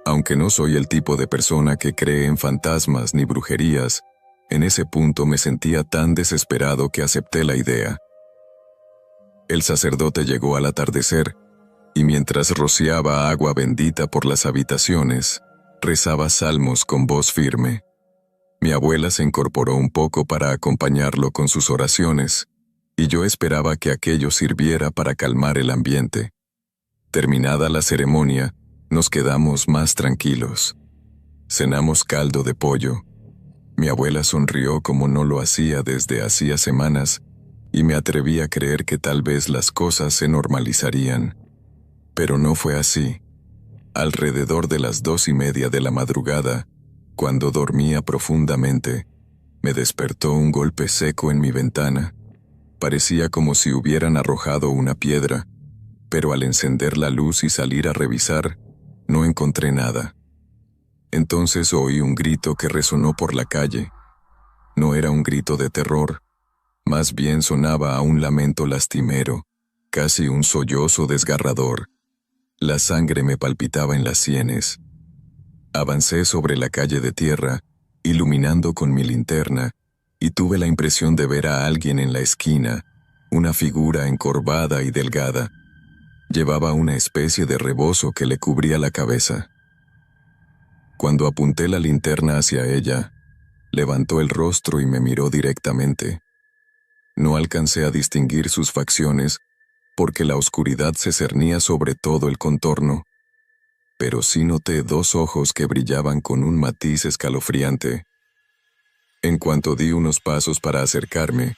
Aunque no soy el tipo de persona que cree en fantasmas ni brujerías, en ese punto me sentía tan desesperado que acepté la idea. El sacerdote llegó al atardecer, y mientras rociaba agua bendita por las habitaciones, rezaba salmos con voz firme. Mi abuela se incorporó un poco para acompañarlo con sus oraciones, y yo esperaba que aquello sirviera para calmar el ambiente. Terminada la ceremonia, nos quedamos más tranquilos. Cenamos caldo de pollo. Mi abuela sonrió como no lo hacía desde hacía semanas, y me atreví a creer que tal vez las cosas se normalizarían. Pero no fue así. Alrededor de las 2:30 de la madrugada, cuando dormía profundamente, me despertó un golpe seco en mi ventana. Parecía como si hubieran arrojado una piedra, pero al encender la luz y salir a revisar, no encontré nada. Entonces oí un grito que resonó por la calle. No era un grito de terror, más bien sonaba a un lamento lastimero, casi un sollozo desgarrador. La sangre me palpitaba en las sienes. Avancé sobre la calle de tierra, iluminando con mi linterna, y tuve la impresión de ver a alguien en la esquina, una figura encorvada y delgada. Llevaba una especie de rebozo que le cubría la cabeza. Cuando apunté la linterna hacia ella, levantó el rostro y me miró directamente. No alcancé a distinguir sus facciones, porque la oscuridad se cernía sobre todo el contorno, pero sí noté 2 ojos que brillaban con un matiz escalofriante. En cuanto di unos pasos para acercarme,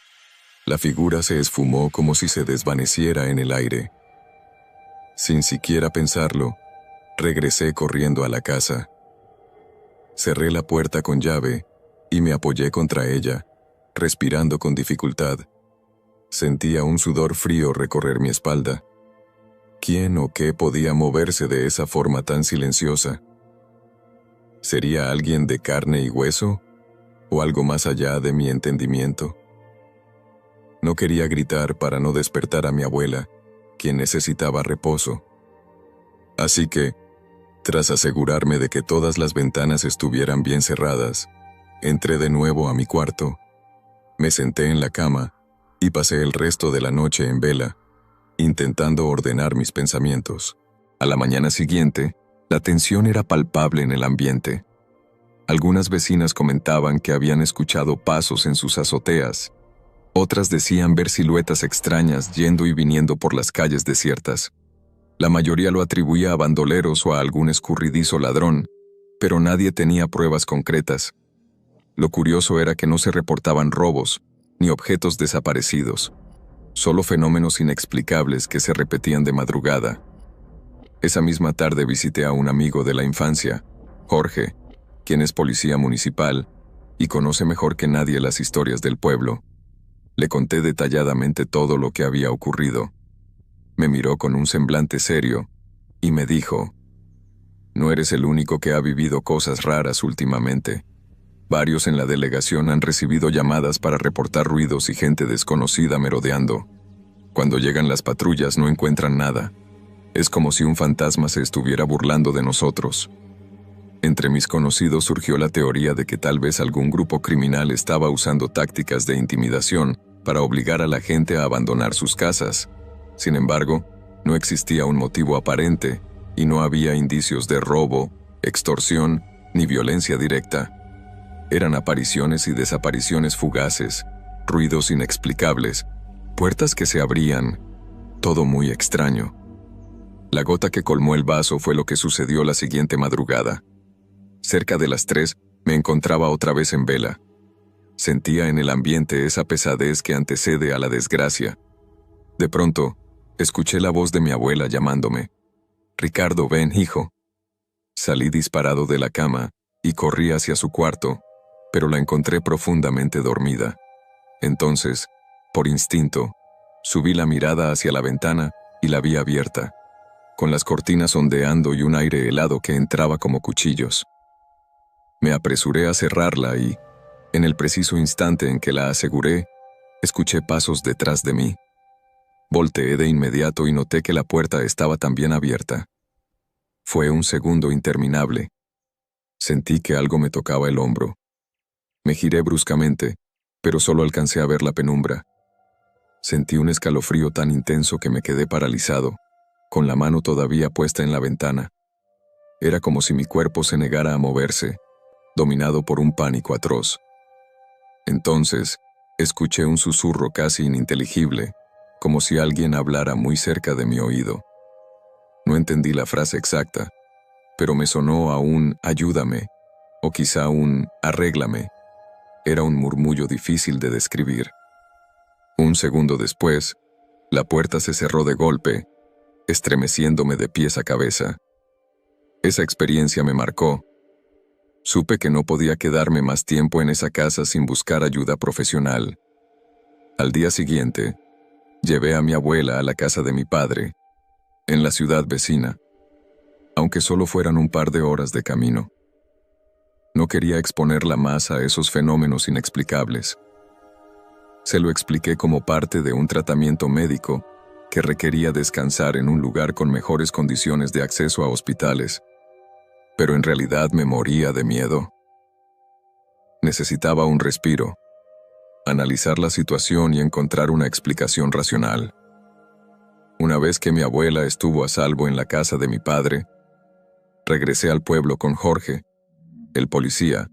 la figura se esfumó como si se desvaneciera en el aire. Sin siquiera pensarlo, regresé corriendo a la casa. Cerré la puerta con llave y me apoyé contra ella, respirando con dificultad. Sentía un sudor frío recorrer mi espalda. ¿Quién o qué podía moverse de esa forma tan silenciosa? ¿Sería alguien de carne y hueso? ¿O algo más allá de mi entendimiento? No quería gritar para no despertar a mi abuela, quien necesitaba reposo. Así que, tras asegurarme de que todas las ventanas estuvieran bien cerradas, entré de nuevo a mi cuarto. Me senté en la cama y pasé el resto de la noche en vela, intentando ordenar mis pensamientos. A la mañana siguiente, la tensión era palpable en el ambiente. Algunas vecinas comentaban que habían escuchado pasos en sus azoteas. Otras decían ver siluetas extrañas yendo y viniendo por las calles desiertas. La mayoría lo atribuía a bandoleros o a algún escurridizo ladrón, pero nadie tenía pruebas concretas. Lo curioso era que no se reportaban robos, ni objetos desaparecidos, solo fenómenos inexplicables que se repetían de madrugada. Esa misma tarde visité a un amigo de la infancia, Jorge, quien es policía municipal y conoce mejor que nadie las historias del pueblo. Le conté detalladamente todo lo que había ocurrido. Me miró con un semblante serio y me dijo: «No eres el único que ha vivido cosas raras últimamente. Varios en la delegación han recibido llamadas para reportar ruidos y gente desconocida merodeando. Cuando llegan las patrullas no encuentran nada. Es como si un fantasma se estuviera burlando de nosotros». Entre mis conocidos surgió la teoría de que tal vez algún grupo criminal estaba usando tácticas de intimidación para obligar a la gente a abandonar sus casas. Sin embargo, no existía un motivo aparente y no había indicios de robo, extorsión ni violencia directa. Eran apariciones y desapariciones fugaces, ruidos inexplicables, puertas que se abrían, todo muy extraño. La gota que colmó el vaso fue lo que sucedió la siguiente madrugada. Cerca de las 3 me encontraba otra vez en vela. Sentía en el ambiente esa pesadez que antecede a la desgracia. De pronto, escuché la voz de mi abuela llamándome. «Ricardo, ven, hijo». Salí disparado de la cama y corrí hacia su cuarto, pero la encontré profundamente dormida. Entonces, por instinto, subí la mirada hacia la ventana y la vi abierta, con las cortinas ondeando y un aire helado que entraba como cuchillos. Me apresuré a cerrarla y, en el preciso instante en que la aseguré, escuché pasos detrás de mí. Volteé de inmediato y noté que la puerta estaba también abierta. Fue un segundo interminable. Sentí que algo me tocaba el hombro. Me giré bruscamente, pero solo alcancé a ver la penumbra. Sentí un escalofrío tan intenso que me quedé paralizado, con la mano todavía puesta en la ventana. Era como si mi cuerpo se negara a moverse, dominado por un pánico atroz. Entonces, escuché un susurro casi ininteligible, como si alguien hablara muy cerca de mi oído. No entendí la frase exacta, pero me sonó a un «ayúdame», o quizá un «arréglame». Era un murmullo difícil de describir. Un segundo después, la puerta se cerró de golpe, estremeciéndome de pies a cabeza. Esa experiencia me marcó. Supe que no podía quedarme más tiempo en esa casa sin buscar ayuda profesional. Al día siguiente, llevé a mi abuela a la casa de mi padre, en la ciudad vecina, aunque solo fueran un par de horas de camino. No quería exponerla más a esos fenómenos inexplicables. Se lo expliqué como parte de un tratamiento médico que requería descansar en un lugar con mejores condiciones de acceso a hospitales, pero en realidad me moría de miedo. Necesitaba un respiro, analizar la situación y encontrar una explicación racional. Una vez que mi abuela estuvo a salvo en la casa de mi padre, regresé al pueblo con Jorge, el policía,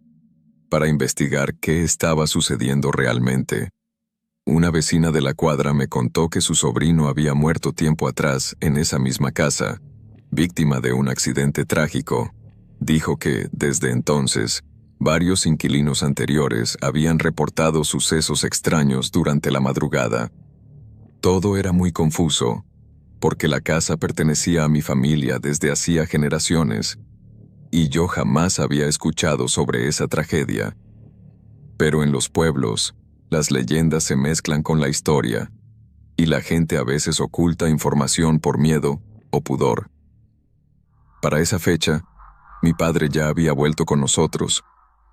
para investigar qué estaba sucediendo realmente. Una vecina de la cuadra me contó que su sobrino había muerto tiempo atrás en esa misma casa, víctima de un accidente trágico. Dijo que, desde entonces, varios inquilinos anteriores habían reportado sucesos extraños durante la madrugada. Todo era muy confuso, porque la casa pertenecía a mi familia desde hacía generaciones, y yo jamás había escuchado sobre esa tragedia. Pero en los pueblos, las leyendas se mezclan con la historia, y la gente a veces oculta información por miedo o pudor. Para esa fecha, mi padre ya había vuelto con nosotros,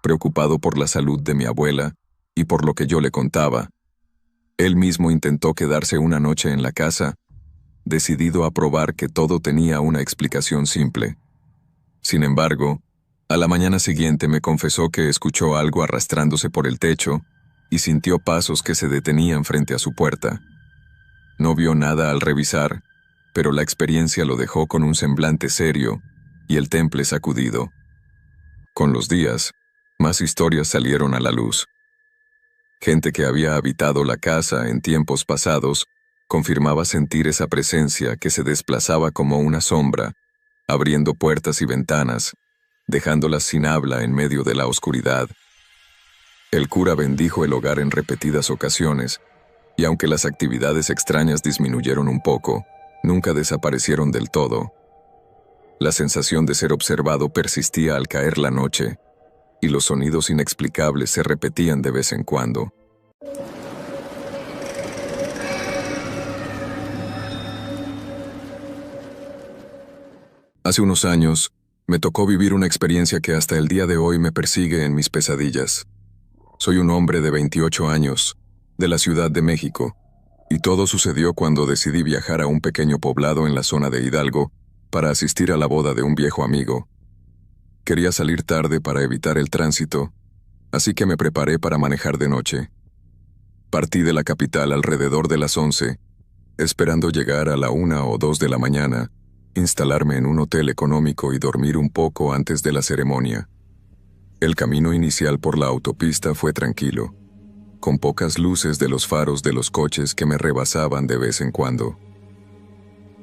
preocupado por la salud de mi abuela y por lo que yo le contaba. Él mismo intentó quedarse una noche en la casa, decidido a probar que todo tenía una explicación simple. Sin embargo, a la mañana siguiente me confesó que escuchó algo arrastrándose por el techo y sintió pasos que se detenían frente a su puerta. No vio nada al revisar, pero la experiencia lo dejó con un semblante serio y el temple sacudido. Con los días, más historias salieron a la luz. Gente que había habitado la casa en tiempos pasados confirmaba sentir esa presencia que se desplazaba como una sombra, abriendo puertas y ventanas, dejándolas sin habla en medio de la oscuridad. El cura bendijo el hogar en repetidas ocasiones, y aunque las actividades extrañas disminuyeron un poco, nunca desaparecieron del todo. La sensación de ser observado persistía al caer la noche, y los sonidos inexplicables se repetían de vez en cuando. Hace unos años, me tocó vivir una experiencia que hasta el día de hoy me persigue en mis pesadillas. Soy un hombre de 28 años, de la Ciudad de México, y todo sucedió cuando decidí viajar a un pequeño poblado en la zona de Hidalgo para asistir a la boda de un viejo amigo. Quería salir tarde para evitar el tránsito, así que me preparé para manejar de noche. Partí de la capital alrededor de las 11, esperando llegar a la 1 o 2 de la mañana, instalarme en un hotel económico y dormir un poco antes de la ceremonia. El camino inicial por la autopista fue tranquilo, con pocas luces de los faros de los coches que me rebasaban de vez en cuando.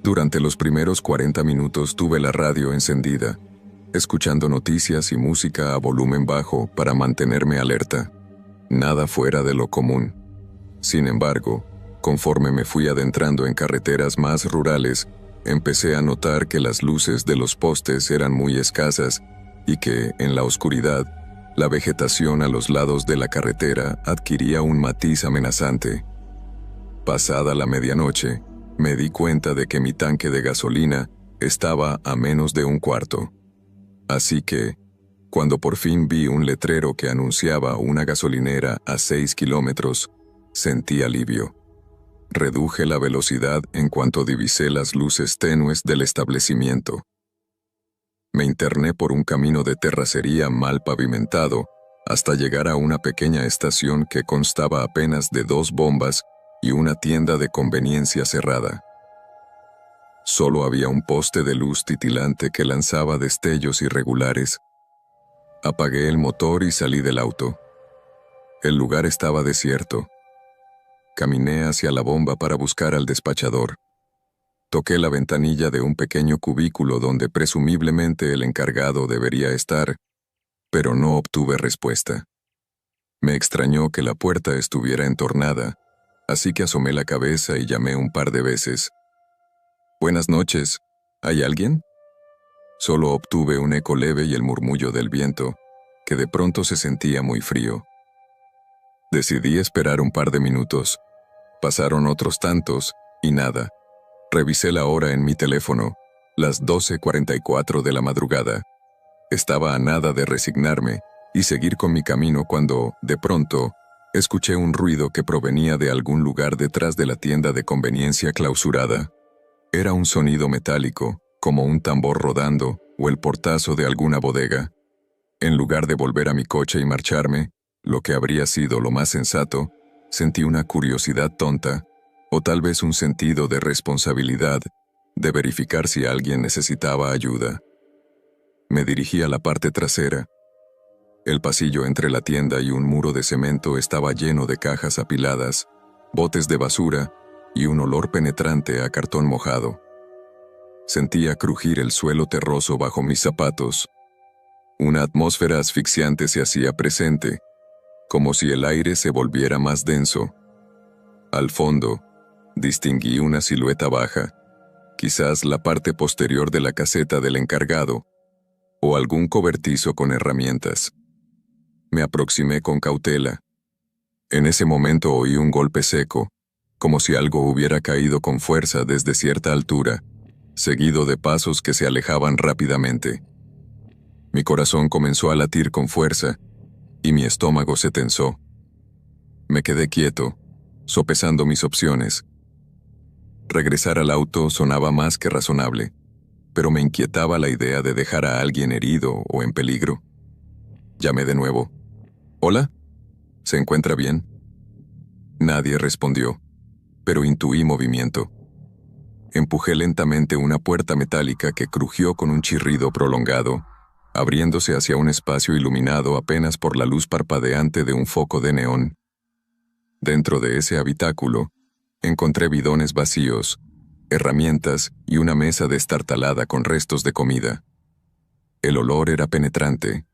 Durante los primeros 40 minutos tuve la radio encendida, escuchando noticias y música a volumen bajo para mantenerme alerta. Nada fuera de lo común. Sin embargo, conforme me fui adentrando en carreteras más rurales, empecé a notar que las luces de los postes eran muy escasas y que, en la oscuridad, la vegetación a los lados de la carretera adquiría un matiz amenazante. Pasada la medianoche, me di cuenta de que mi tanque de gasolina estaba a menos de un cuarto. Así que, cuando por fin vi un letrero que anunciaba una gasolinera a 6 kilómetros, sentí alivio. Reduje la velocidad en cuanto divisé las luces tenues del establecimiento. Me interné por un camino de terracería mal pavimentado hasta llegar a una pequeña estación que constaba apenas de 2 bombas y una tienda de conveniencia cerrada. Solo había un poste de luz titilante que lanzaba destellos irregulares. Apagué el motor y salí del auto. El lugar estaba desierto. Caminé hacia la bomba para buscar al despachador. Toqué la ventanilla de un pequeño cubículo donde presumiblemente el encargado debería estar, pero no obtuve respuesta. Me extrañó que la puerta estuviera entornada, así que asomé la cabeza y llamé un par de veces. «Buenas noches. ¿Hay alguien?» Solo obtuve un eco leve y el murmullo del viento, que de pronto se sentía muy frío. Decidí esperar un par de minutos. Pasaron otros tantos, y nada. Revisé la hora en mi teléfono, las 12:44 de la madrugada. Estaba a nada de resignarme y seguir con mi camino cuando, de pronto, escuché un ruido que provenía de algún lugar detrás de la tienda de conveniencia clausurada. Era un sonido metálico, como un tambor rodando o el portazo de alguna bodega. En lugar de volver a mi coche y marcharme, lo que habría sido lo más sensato, sentí una curiosidad tonta, o tal vez un sentido de responsabilidad, de verificar si alguien necesitaba ayuda. Me dirigí a la parte trasera. El pasillo entre la tienda y un muro de cemento estaba lleno de cajas apiladas, botes de basura y un olor penetrante a cartón mojado. Sentía crujir el suelo terroso bajo mis zapatos. Una atmósfera asfixiante se hacía presente, como si el aire se volviera más denso. Al fondo, distinguí una silueta baja, quizás la parte posterior de la caseta del encargado, o algún cobertizo con herramientas. Me aproximé con cautela. En ese momento oí un golpe seco, como si algo hubiera caído con fuerza desde cierta altura, seguido de pasos que se alejaban rápidamente. Mi corazón comenzó a latir con fuerza, y mi estómago se tensó. Me quedé quieto, sopesando mis opciones. Regresar al auto sonaba más que razonable, pero me inquietaba la idea de dejar a alguien herido o en peligro. Llamé de nuevo. «¿Hola? ¿Se encuentra bien?» Nadie respondió, pero intuí movimiento. Empujé lentamente una puerta metálica que crujió con un chirrido prolongado, abriéndose hacia un espacio iluminado apenas por la luz parpadeante de un foco de neón. Dentro de ese habitáculo, encontré bidones vacíos, herramientas y una mesa destartalada con restos de comida. El olor era penetrante,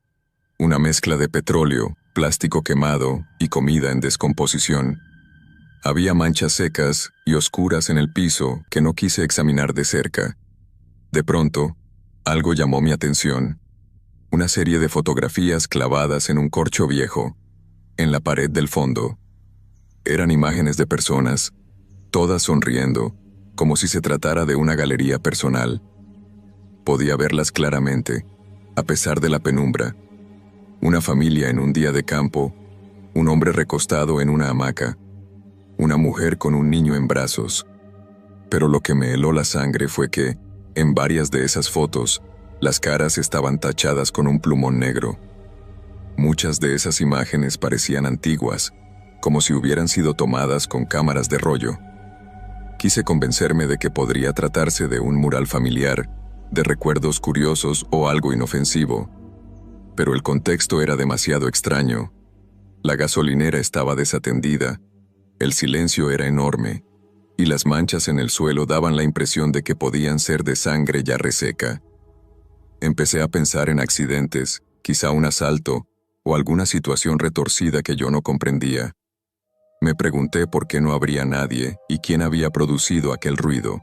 una mezcla de petróleo, plástico quemado y comida en descomposición. Había manchas secas y oscuras en el piso que no quise examinar de cerca. De pronto, algo llamó mi atención. Una serie de fotografías clavadas en un corcho viejo, en la pared del fondo. Eran imágenes de personas, todas sonriendo, como si se tratara de una galería personal. Podía verlas claramente, a pesar de la penumbra. Una familia en un día de campo, un hombre recostado en una hamaca, una mujer con un niño en brazos. Pero lo que me heló la sangre fue que, en varias de esas fotos, las caras estaban tachadas con un plumón negro. Muchas de esas imágenes parecían antiguas, como si hubieran sido tomadas con cámaras de rollo. Quise convencerme de que podría tratarse de un mural familiar, de recuerdos curiosos o algo inofensivo. Pero el contexto era demasiado extraño. La gasolinera estaba desatendida, el silencio era enorme, y las manchas en el suelo daban la impresión de que podían ser de sangre ya reseca. Empecé a pensar en accidentes, quizá un asalto, o alguna situación retorcida que yo no comprendía. Me pregunté por qué no habría nadie y quién había producido aquel ruido.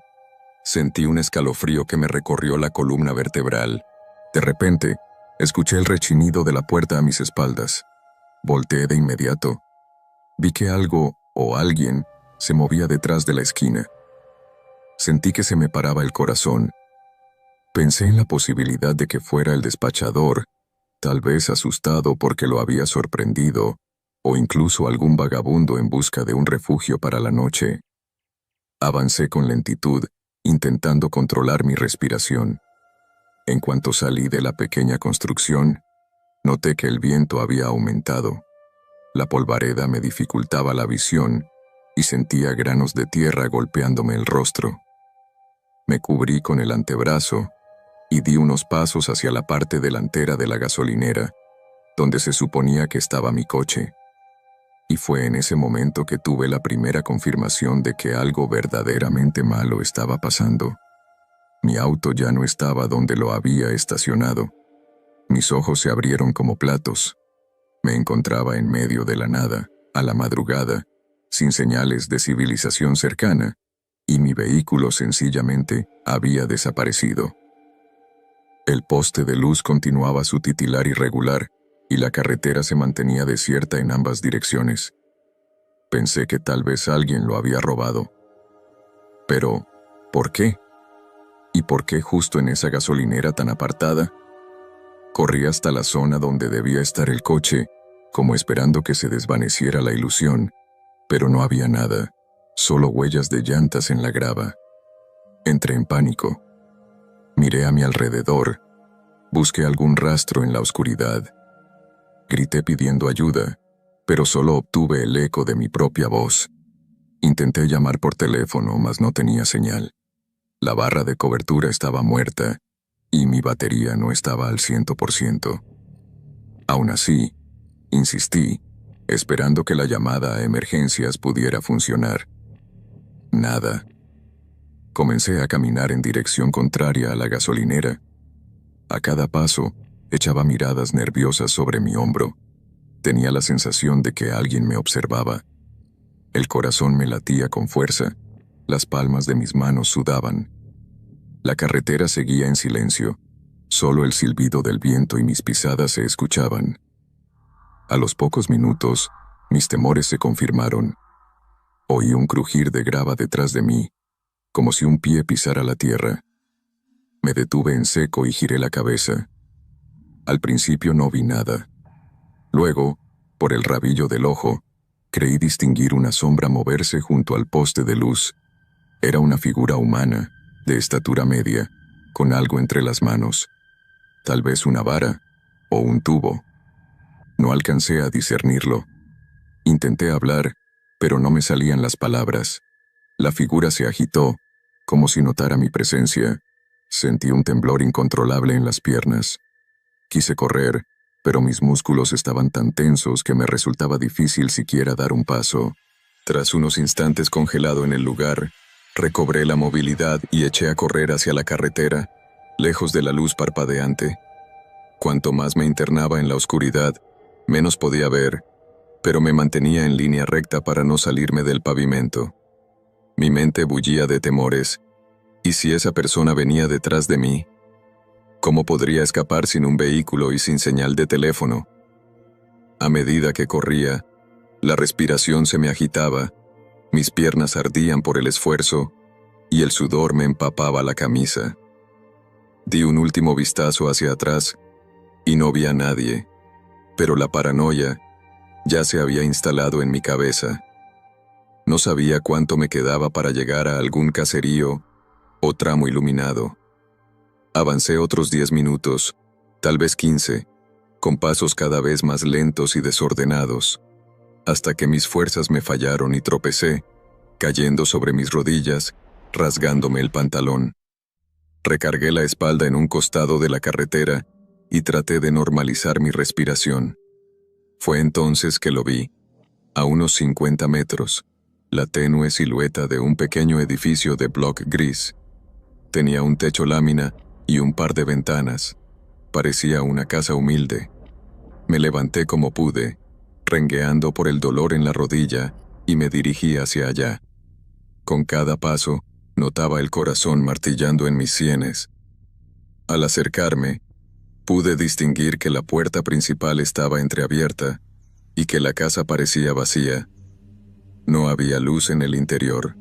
Sentí un escalofrío que me recorrió la columna vertebral. De repente, escuché el rechinido de la puerta a mis espaldas. Volteé de inmediato. Vi que algo o alguien se movía detrás de la esquina. Sentí que se me paraba el corazón. Pensé en la posibilidad de que fuera el despachador, tal vez asustado porque lo había sorprendido, o incluso algún vagabundo en busca de un refugio para la noche. Avancé con lentitud, intentando controlar mi respiración. En cuanto salí de la pequeña construcción, noté que el viento había aumentado. La polvareda me dificultaba la visión y sentía granos de tierra golpeándome el rostro. Me cubrí con el antebrazo y di unos pasos hacia la parte delantera de la gasolinera, donde se suponía que estaba mi coche. Y fue en ese momento que tuve la primera confirmación de que algo verdaderamente malo estaba pasando. Mi auto ya no estaba donde lo había estacionado. Mis ojos se abrieron como platos. Me encontraba en medio de la nada, a la madrugada, sin señales de civilización cercana, y mi vehículo sencillamente había desaparecido. El poste de luz continuaba su titilar irregular, y la carretera se mantenía desierta en ambas direcciones. Pensé que tal vez alguien lo había robado. Pero, ¿por qué? ¿Y por qué justo en esa gasolinera tan apartada? Corrí hasta la zona donde debía estar el coche, como esperando que se desvaneciera la ilusión, pero no había nada, solo huellas de llantas en la grava. Entré en pánico. Miré a mi alrededor, busqué algún rastro en la oscuridad. Grité pidiendo ayuda, pero solo obtuve el eco de mi propia voz. Intenté llamar por teléfono, mas no tenía señal. La barra de cobertura estaba muerta y mi batería no estaba al 100%. Aún así, insistí, esperando que la llamada a emergencias pudiera funcionar. Nada. Comencé a caminar en dirección contraria a la gasolinera. A cada paso, echaba miradas nerviosas sobre mi hombro. Tenía la sensación de que alguien me observaba. El corazón me latía con fuerza, las palmas de mis manos sudaban. La carretera seguía en silencio, solo el silbido del viento y mis pisadas se escuchaban. A los pocos minutos, mis temores se confirmaron. Oí un crujir de grava detrás de mí, como si un pie pisara la tierra. Me detuve en seco y giré la cabeza. Al principio no vi nada. Luego, por el rabillo del ojo, creí distinguir una sombra moverse junto al poste de luz. Era una figura humana, de estatura media, con algo entre las manos. Tal vez una vara o un tubo. No alcancé a discernirlo. Intenté hablar, pero no me salían las palabras. La figura se agitó, como si notara mi presencia. Sentí un temblor incontrolable en las piernas. Quise correr, pero mis músculos estaban tan tensos que me resultaba difícil siquiera dar un paso. Tras unos instantes congelado en el lugar, recobré la movilidad y eché a correr hacia la carretera, lejos de la luz parpadeante. Cuanto más me internaba en la oscuridad, menos podía ver, pero me mantenía en línea recta para no salirme del pavimento. Mi mente bullía de temores. ¿Y si esa persona venía detrás de mí? ¿Cómo podría escapar sin un vehículo y sin señal de teléfono? A medida que corría, la respiración se me agitaba, mis piernas ardían por el esfuerzo y el sudor me empapaba la camisa. Di un último vistazo hacia atrás y no vi a nadie, pero la paranoia ya se había instalado en mi cabeza. No sabía cuánto me quedaba para llegar a algún caserío o tramo iluminado. Avancé otros 10 minutos, tal vez 15, con pasos cada vez más lentos y desordenados, hasta que mis fuerzas me fallaron y tropecé, cayendo sobre mis rodillas, rasgándome el pantalón. Recargué la espalda en un costado de la carretera y traté de normalizar mi respiración. Fue entonces que lo vi, a unos 50 metros, la tenue silueta de un pequeño edificio de bloc gris. Tenía un techo lámina y un par de ventanas. Parecía una casa humilde. Me levanté como pude, rengueando por el dolor en la rodilla, y me dirigí hacia allá. Con cada paso, notaba el corazón martillando en mis sienes. Al acercarme, pude distinguir que la puerta principal estaba entreabierta y que la casa parecía vacía. No había luz en el interior.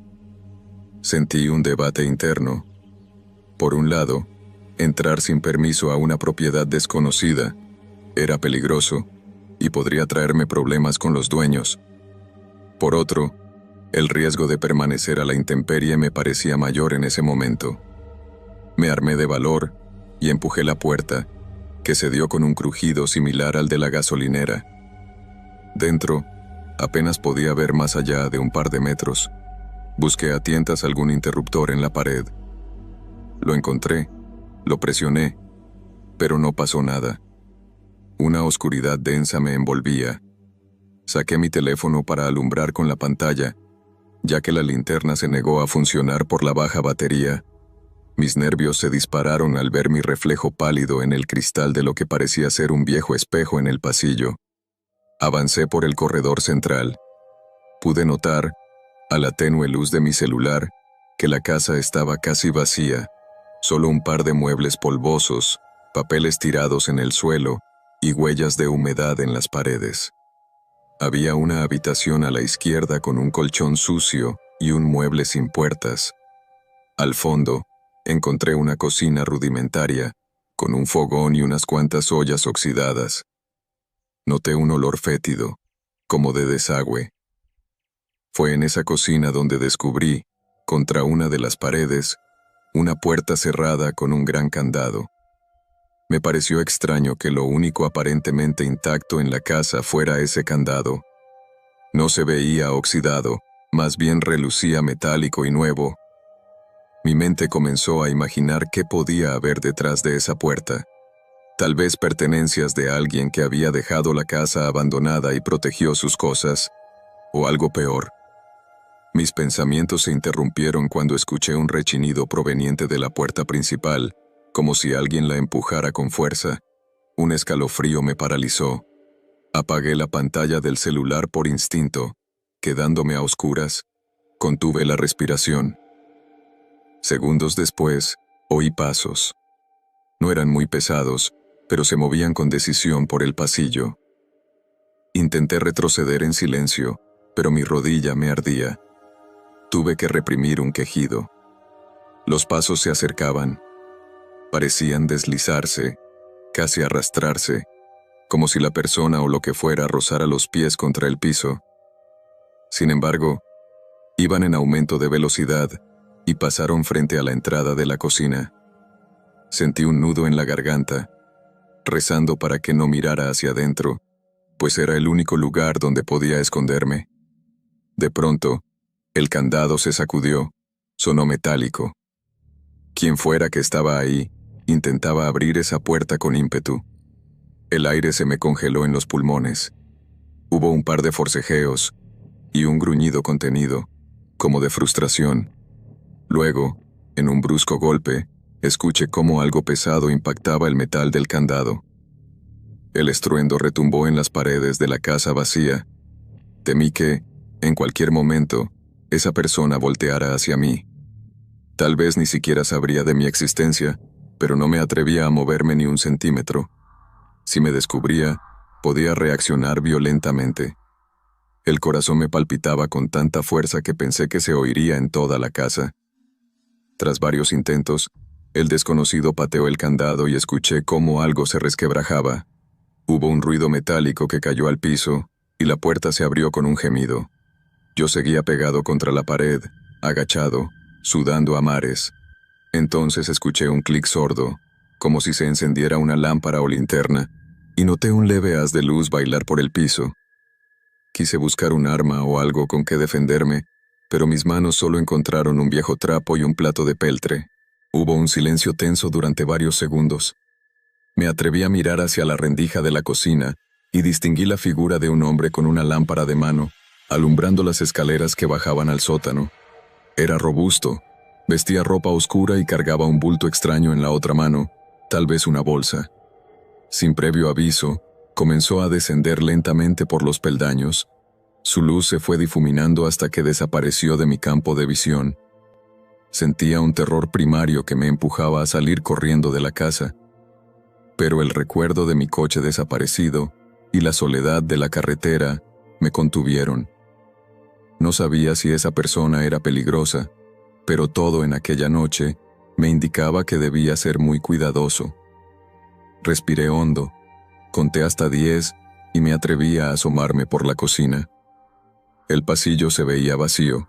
Sentí un debate interno. Por un lado, entrar sin permiso a una propiedad desconocida era peligroso y podría traerme problemas con los dueños. Por otro, El riesgo de permanecer a la intemperie me parecía mayor en ese momento. Me armé de valor y empujé la puerta, que se dio con un crujido similar al de la gasolinera. Dentro, apenas podía ver más allá de un par de metros. Busqué a tientas algún interruptor en la pared. Lo encontré, lo presioné, pero no pasó nada. Una oscuridad densa me envolvía. Saqué mi teléfono para alumbrar con la pantalla, ya que la linterna se negó a funcionar por la baja batería. Mis nervios se dispararon al ver mi reflejo pálido en el cristal de lo que parecía ser un viejo espejo en el pasillo. Avancé por el corredor central. Pude notar, a la tenue luz de mi celular, que la casa estaba casi vacía, solo un par de muebles polvosos, papeles tirados en el suelo y huellas de humedad en las paredes. Había una habitación a la izquierda con un colchón sucio y un mueble sin puertas. Al fondo, encontré una cocina rudimentaria, con un fogón y unas cuantas ollas oxidadas. Noté un olor fétido, como de desagüe. Fue en esa cocina donde descubrí, contra una de las paredes, una puerta cerrada con un gran candado. Me pareció extraño que lo único aparentemente intacto en la casa fuera ese candado. No se veía oxidado, más bien relucía metálico y nuevo. Mi mente comenzó a imaginar qué podía haber detrás de esa puerta. Tal vez pertenencias de alguien que había dejado la casa abandonada y protegió sus cosas, o algo peor. Mis pensamientos se interrumpieron cuando escuché un rechinido proveniente de la puerta principal, como si alguien la empujara con fuerza. Un escalofrío me paralizó. Apagué la pantalla del celular por instinto. Quedándome a oscuras, contuve la respiración. Segundos después, oí pasos. No eran muy pesados, pero se movían con decisión por el pasillo. Intenté retroceder en silencio, pero mi rodilla me ardía. Tuve que reprimir un quejido. Los pasos se acercaban. Parecían deslizarse, casi arrastrarse, como si la persona o lo que fuera rozara los pies contra el piso. Sin embargo, iban en aumento de velocidad y pasaron frente a la entrada de la cocina. Sentí un nudo en la garganta, rezando para que no mirara hacia adentro, pues era el único lugar donde podía esconderme. De pronto, el candado se sacudió, sonó metálico. Quien fuera que estaba ahí, intentaba abrir esa puerta con ímpetu. El aire se me congeló en los pulmones. Hubo un par de forcejeos y un gruñido contenido, como de frustración. Luego, en un brusco golpe, escuché cómo algo pesado impactaba el metal del candado. El estruendo retumbó en las paredes de la casa vacía. Temí que, en cualquier momento, esa persona volteara hacia mí. Tal vez ni siquiera sabría de mi existencia, pero no me atrevía a moverme ni un centímetro. Si me descubría, podía reaccionar violentamente. El corazón me palpitaba con tanta fuerza que pensé que se oiría en toda la casa. Tras varios intentos, el desconocido pateó el candado y escuché cómo algo se resquebrajaba. Hubo un ruido metálico que cayó al piso, y la puerta se abrió con un gemido. Yo seguía pegado contra la pared, agachado, sudando a mares. Entonces escuché un clic sordo, como si se encendiera una lámpara o linterna, y noté un leve haz de luz bailar por el piso. Quise buscar un arma o algo con que defenderme, pero mis manos solo encontraron un viejo trapo y un plato de peltre. Hubo un silencio tenso durante varios segundos. Me atreví a mirar hacia la rendija de la cocina y distinguí la figura de un hombre con una lámpara de mano, alumbrando las escaleras que bajaban al sótano. Era robusto, vestía ropa oscura y cargaba un bulto extraño en la otra mano, tal vez una bolsa. Sin previo aviso, comenzó a descender lentamente por los peldaños. Su luz se fue difuminando hasta que desapareció de mi campo de visión. Sentía un terror primario que me empujaba a salir corriendo de la casa. Pero el recuerdo de mi coche desaparecido y la soledad de la carretera me contuvieron. No sabía si esa persona era peligrosa, pero todo en aquella noche me indicaba que debía ser muy cuidadoso. Respiré hondo, conté hasta 10 y me atreví a asomarme por la cocina. El pasillo se veía vacío.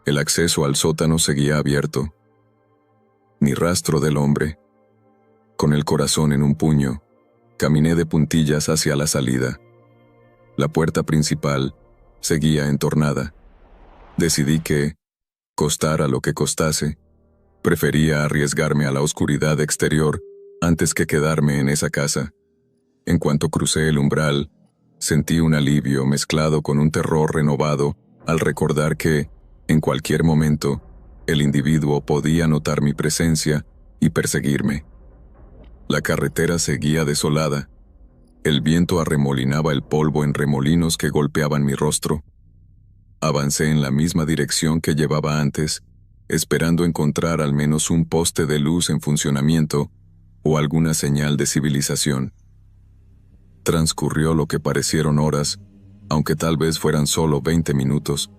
El acceso al sótano seguía abierto. Ni rastro del hombre. Con el corazón en un puño, caminé de puntillas hacia la salida. La puerta principal seguía entornada. Decidí que, costara lo que costase, prefería arriesgarme a la oscuridad exterior antes que quedarme en esa casa. En cuanto crucé el umbral, sentí un alivio mezclado con un terror renovado al recordar que, en cualquier momento, el individuo podía notar mi presencia y perseguirme. La carretera seguía desolada. El viento arremolinaba el polvo en remolinos que golpeaban mi rostro. Avancé en la misma dirección que llevaba antes, esperando encontrar al menos un poste de luz en funcionamiento o alguna señal de civilización. Transcurrió lo que parecieron horas, aunque tal vez fueran solo 20 minutos.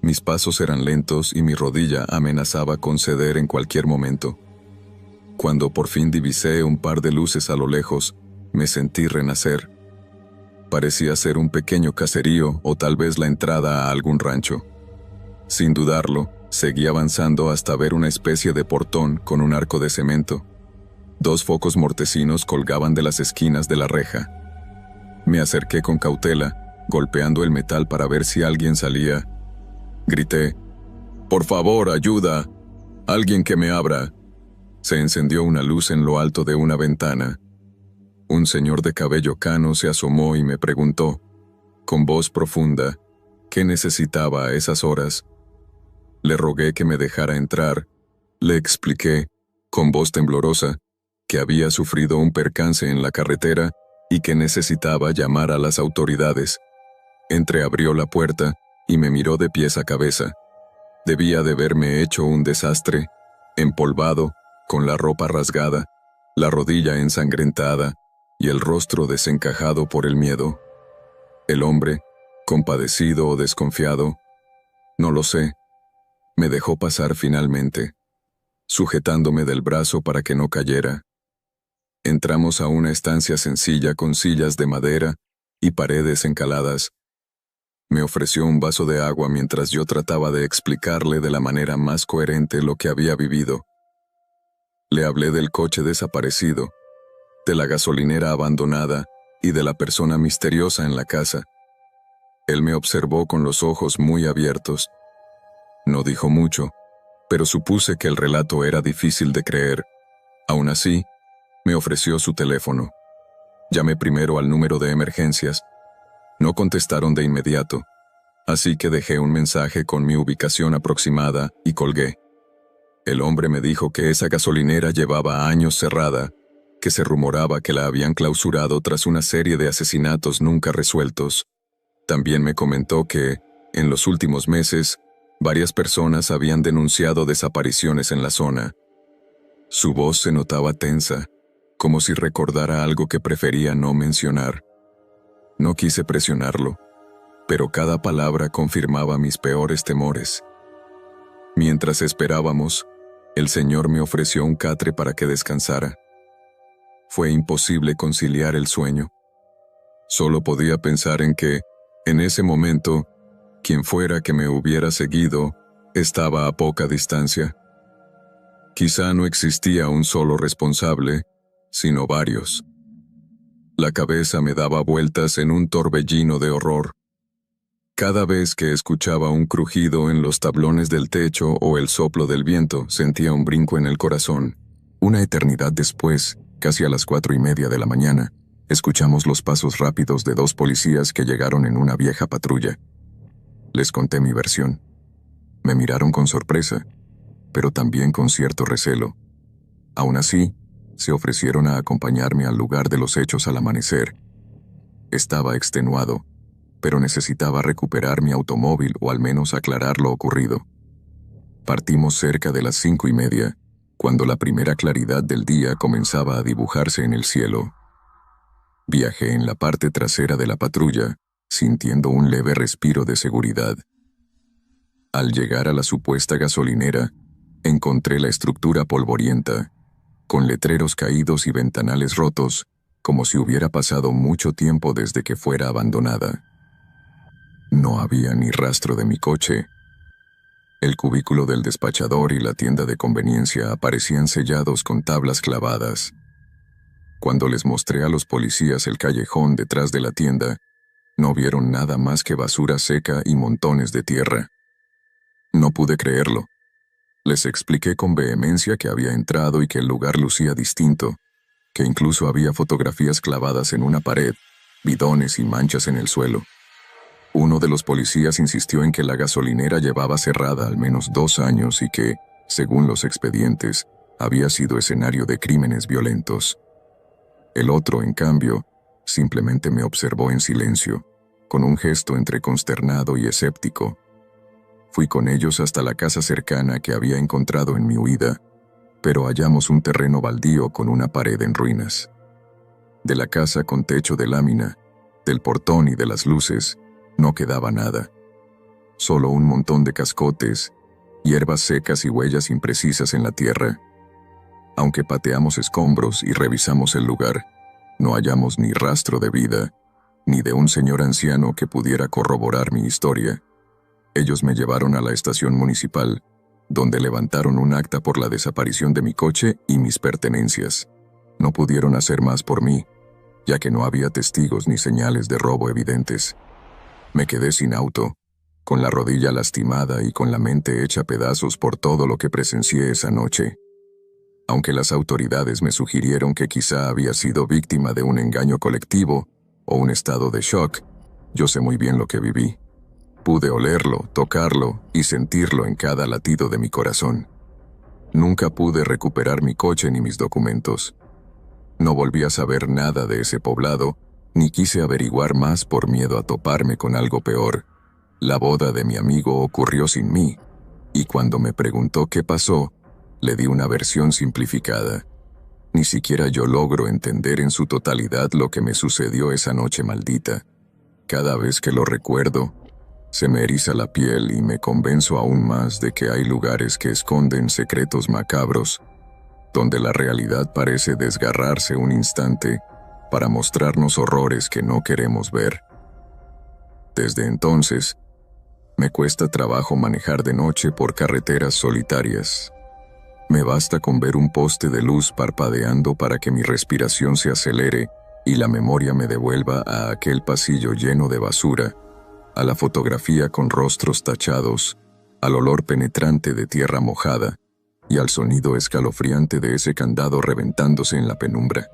Mis pasos eran lentos y mi rodilla amenazaba con ceder en cualquier momento. Cuando por fin divisé un par de luces a lo lejos, me sentí renacer. Parecía ser un pequeño caserío o tal vez la entrada a algún rancho. Sin dudarlo, seguí avanzando hasta ver una especie de portón con un arco de cemento. 2 focos mortecinos colgaban de las esquinas de la reja. Me acerqué con cautela, golpeando el metal para ver si alguien salía. Grité: «¡Por favor, ayuda! ¡Alguien que me abra!». Se encendió una luz en lo alto de una ventana. Un señor de cabello cano se asomó y me preguntó, con voz profunda, qué necesitaba a esas horas. Le rogué que me dejara entrar. Le expliqué, con voz temblorosa, que había sufrido un percance en la carretera y que necesitaba llamar a las autoridades. Entreabrió la puerta y me miró de pies a cabeza. Debía de verme hecho un desastre, empolvado, con la ropa rasgada, la rodilla ensangrentada y el rostro desencajado por el miedo. El hombre, compadecido o desconfiado, no lo sé, me dejó pasar finalmente, sujetándome del brazo para que no cayera. Entramos a una estancia sencilla con sillas de madera y paredes encaladas. Me ofreció un vaso de agua mientras yo trataba de explicarle de la manera más coherente lo que había vivido. Le hablé del coche desaparecido, de la gasolinera abandonada y de la persona misteriosa en la casa. Él me observó con los ojos muy abiertos. No dijo mucho, pero supuse que el relato era difícil de creer. Aún así, me ofreció su teléfono. Llamé primero al número de emergencias. No contestaron de inmediato, así que dejé un mensaje con mi ubicación aproximada y colgué. El hombre me dijo que esa gasolinera llevaba años cerrada, que se rumoraba que la habían clausurado tras una serie de asesinatos nunca resueltos. También me comentó que, en los últimos meses, varias personas habían denunciado desapariciones en la zona. Su voz se notaba tensa, como si recordara algo que prefería no mencionar. No quise presionarlo, pero cada palabra confirmaba mis peores temores. Mientras esperábamos, el señor me ofreció un catre para que descansara. Fue imposible conciliar el sueño. Solo podía pensar en que, en ese momento, quien fuera que me hubiera seguido, estaba a poca distancia. Quizá no existía un solo responsable, sino varios. La cabeza me daba vueltas en un torbellino de horror. Cada vez que escuchaba un crujido en los tablones del techo o el soplo del viento, sentía un brinco en el corazón. Una eternidad después, casi a las 4:30 de la mañana, escuchamos los pasos rápidos de 2 policías que llegaron en una vieja patrulla. Les conté mi versión. Me miraron con sorpresa, pero también con cierto recelo. Aún así, se ofrecieron a acompañarme al lugar de los hechos al amanecer. Estaba extenuado, pero necesitaba recuperar mi automóvil o al menos aclarar lo ocurrido. Partimos cerca de las 5:30, cuando la primera claridad del día comenzaba a dibujarse en el cielo. Viajé en la parte trasera de la patrulla, sintiendo un leve respiro de seguridad. Al llegar a la supuesta gasolinera, encontré la estructura polvorienta, con letreros caídos y ventanales rotos, como si hubiera pasado mucho tiempo desde que fuera abandonada. No había ni rastro de mi coche. El cubículo del despachador y la tienda de conveniencia aparecían sellados con tablas clavadas. Cuando les mostré a los policías el callejón detrás de la tienda, no vieron nada más que basura seca y montones de tierra. No pude creerlo. Les expliqué con vehemencia que había entrado y que el lugar lucía distinto, que incluso había fotografías clavadas en una pared, bidones y manchas en el suelo. Uno de los policías insistió en que la gasolinera llevaba cerrada al menos 2 años y que, según los expedientes, había sido escenario de crímenes violentos. El otro, en cambio, simplemente me observó en silencio, con un gesto entre consternado y escéptico. Fui con ellos hasta la casa cercana que había encontrado en mi huida, pero hallamos un terreno baldío con una pared en ruinas. De la casa con techo de lámina, del portón y de las luces, no quedaba nada. Solo un montón de cascotes, hierbas secas y huellas imprecisas en la tierra. Aunque pateamos escombros y revisamos el lugar, no hallamos ni rastro de vida, ni de un señor anciano que pudiera corroborar mi historia. Ellos me llevaron a la estación municipal, donde levantaron un acta por la desaparición de mi coche y mis pertenencias. No pudieron hacer más por mí, ya que no había testigos ni señales de robo evidentes. Me quedé sin auto, con la rodilla lastimada y con la mente hecha pedazos por todo lo que presencié esa noche. Aunque las autoridades me sugirieron que quizá había sido víctima de un engaño colectivo o un estado de shock, yo sé muy bien lo que viví. Pude olerlo, tocarlo y sentirlo en cada latido de mi corazón. Nunca pude recuperar mi coche ni mis documentos. No volví a saber nada de ese poblado, ni quise averiguar más por miedo a toparme con algo peor. La boda de mi amigo ocurrió sin mí, y cuando me preguntó qué pasó, le di una versión simplificada. Ni siquiera yo logro entender en su totalidad lo que me sucedió esa noche maldita. Cada vez que lo recuerdo, se me eriza la piel y me convenzo aún más de que hay lugares que esconden secretos macabros, donde la realidad parece desgarrarse un instante para mostrarnos horrores que no queremos ver. Desde entonces, me cuesta trabajo manejar de noche por carreteras solitarias. Me basta con ver un poste de luz parpadeando para que mi respiración se acelere y la memoria me devuelva a aquel pasillo lleno de basura, a la fotografía con rostros tachados, al olor penetrante de tierra mojada y al sonido escalofriante de ese candado reventándose en la penumbra.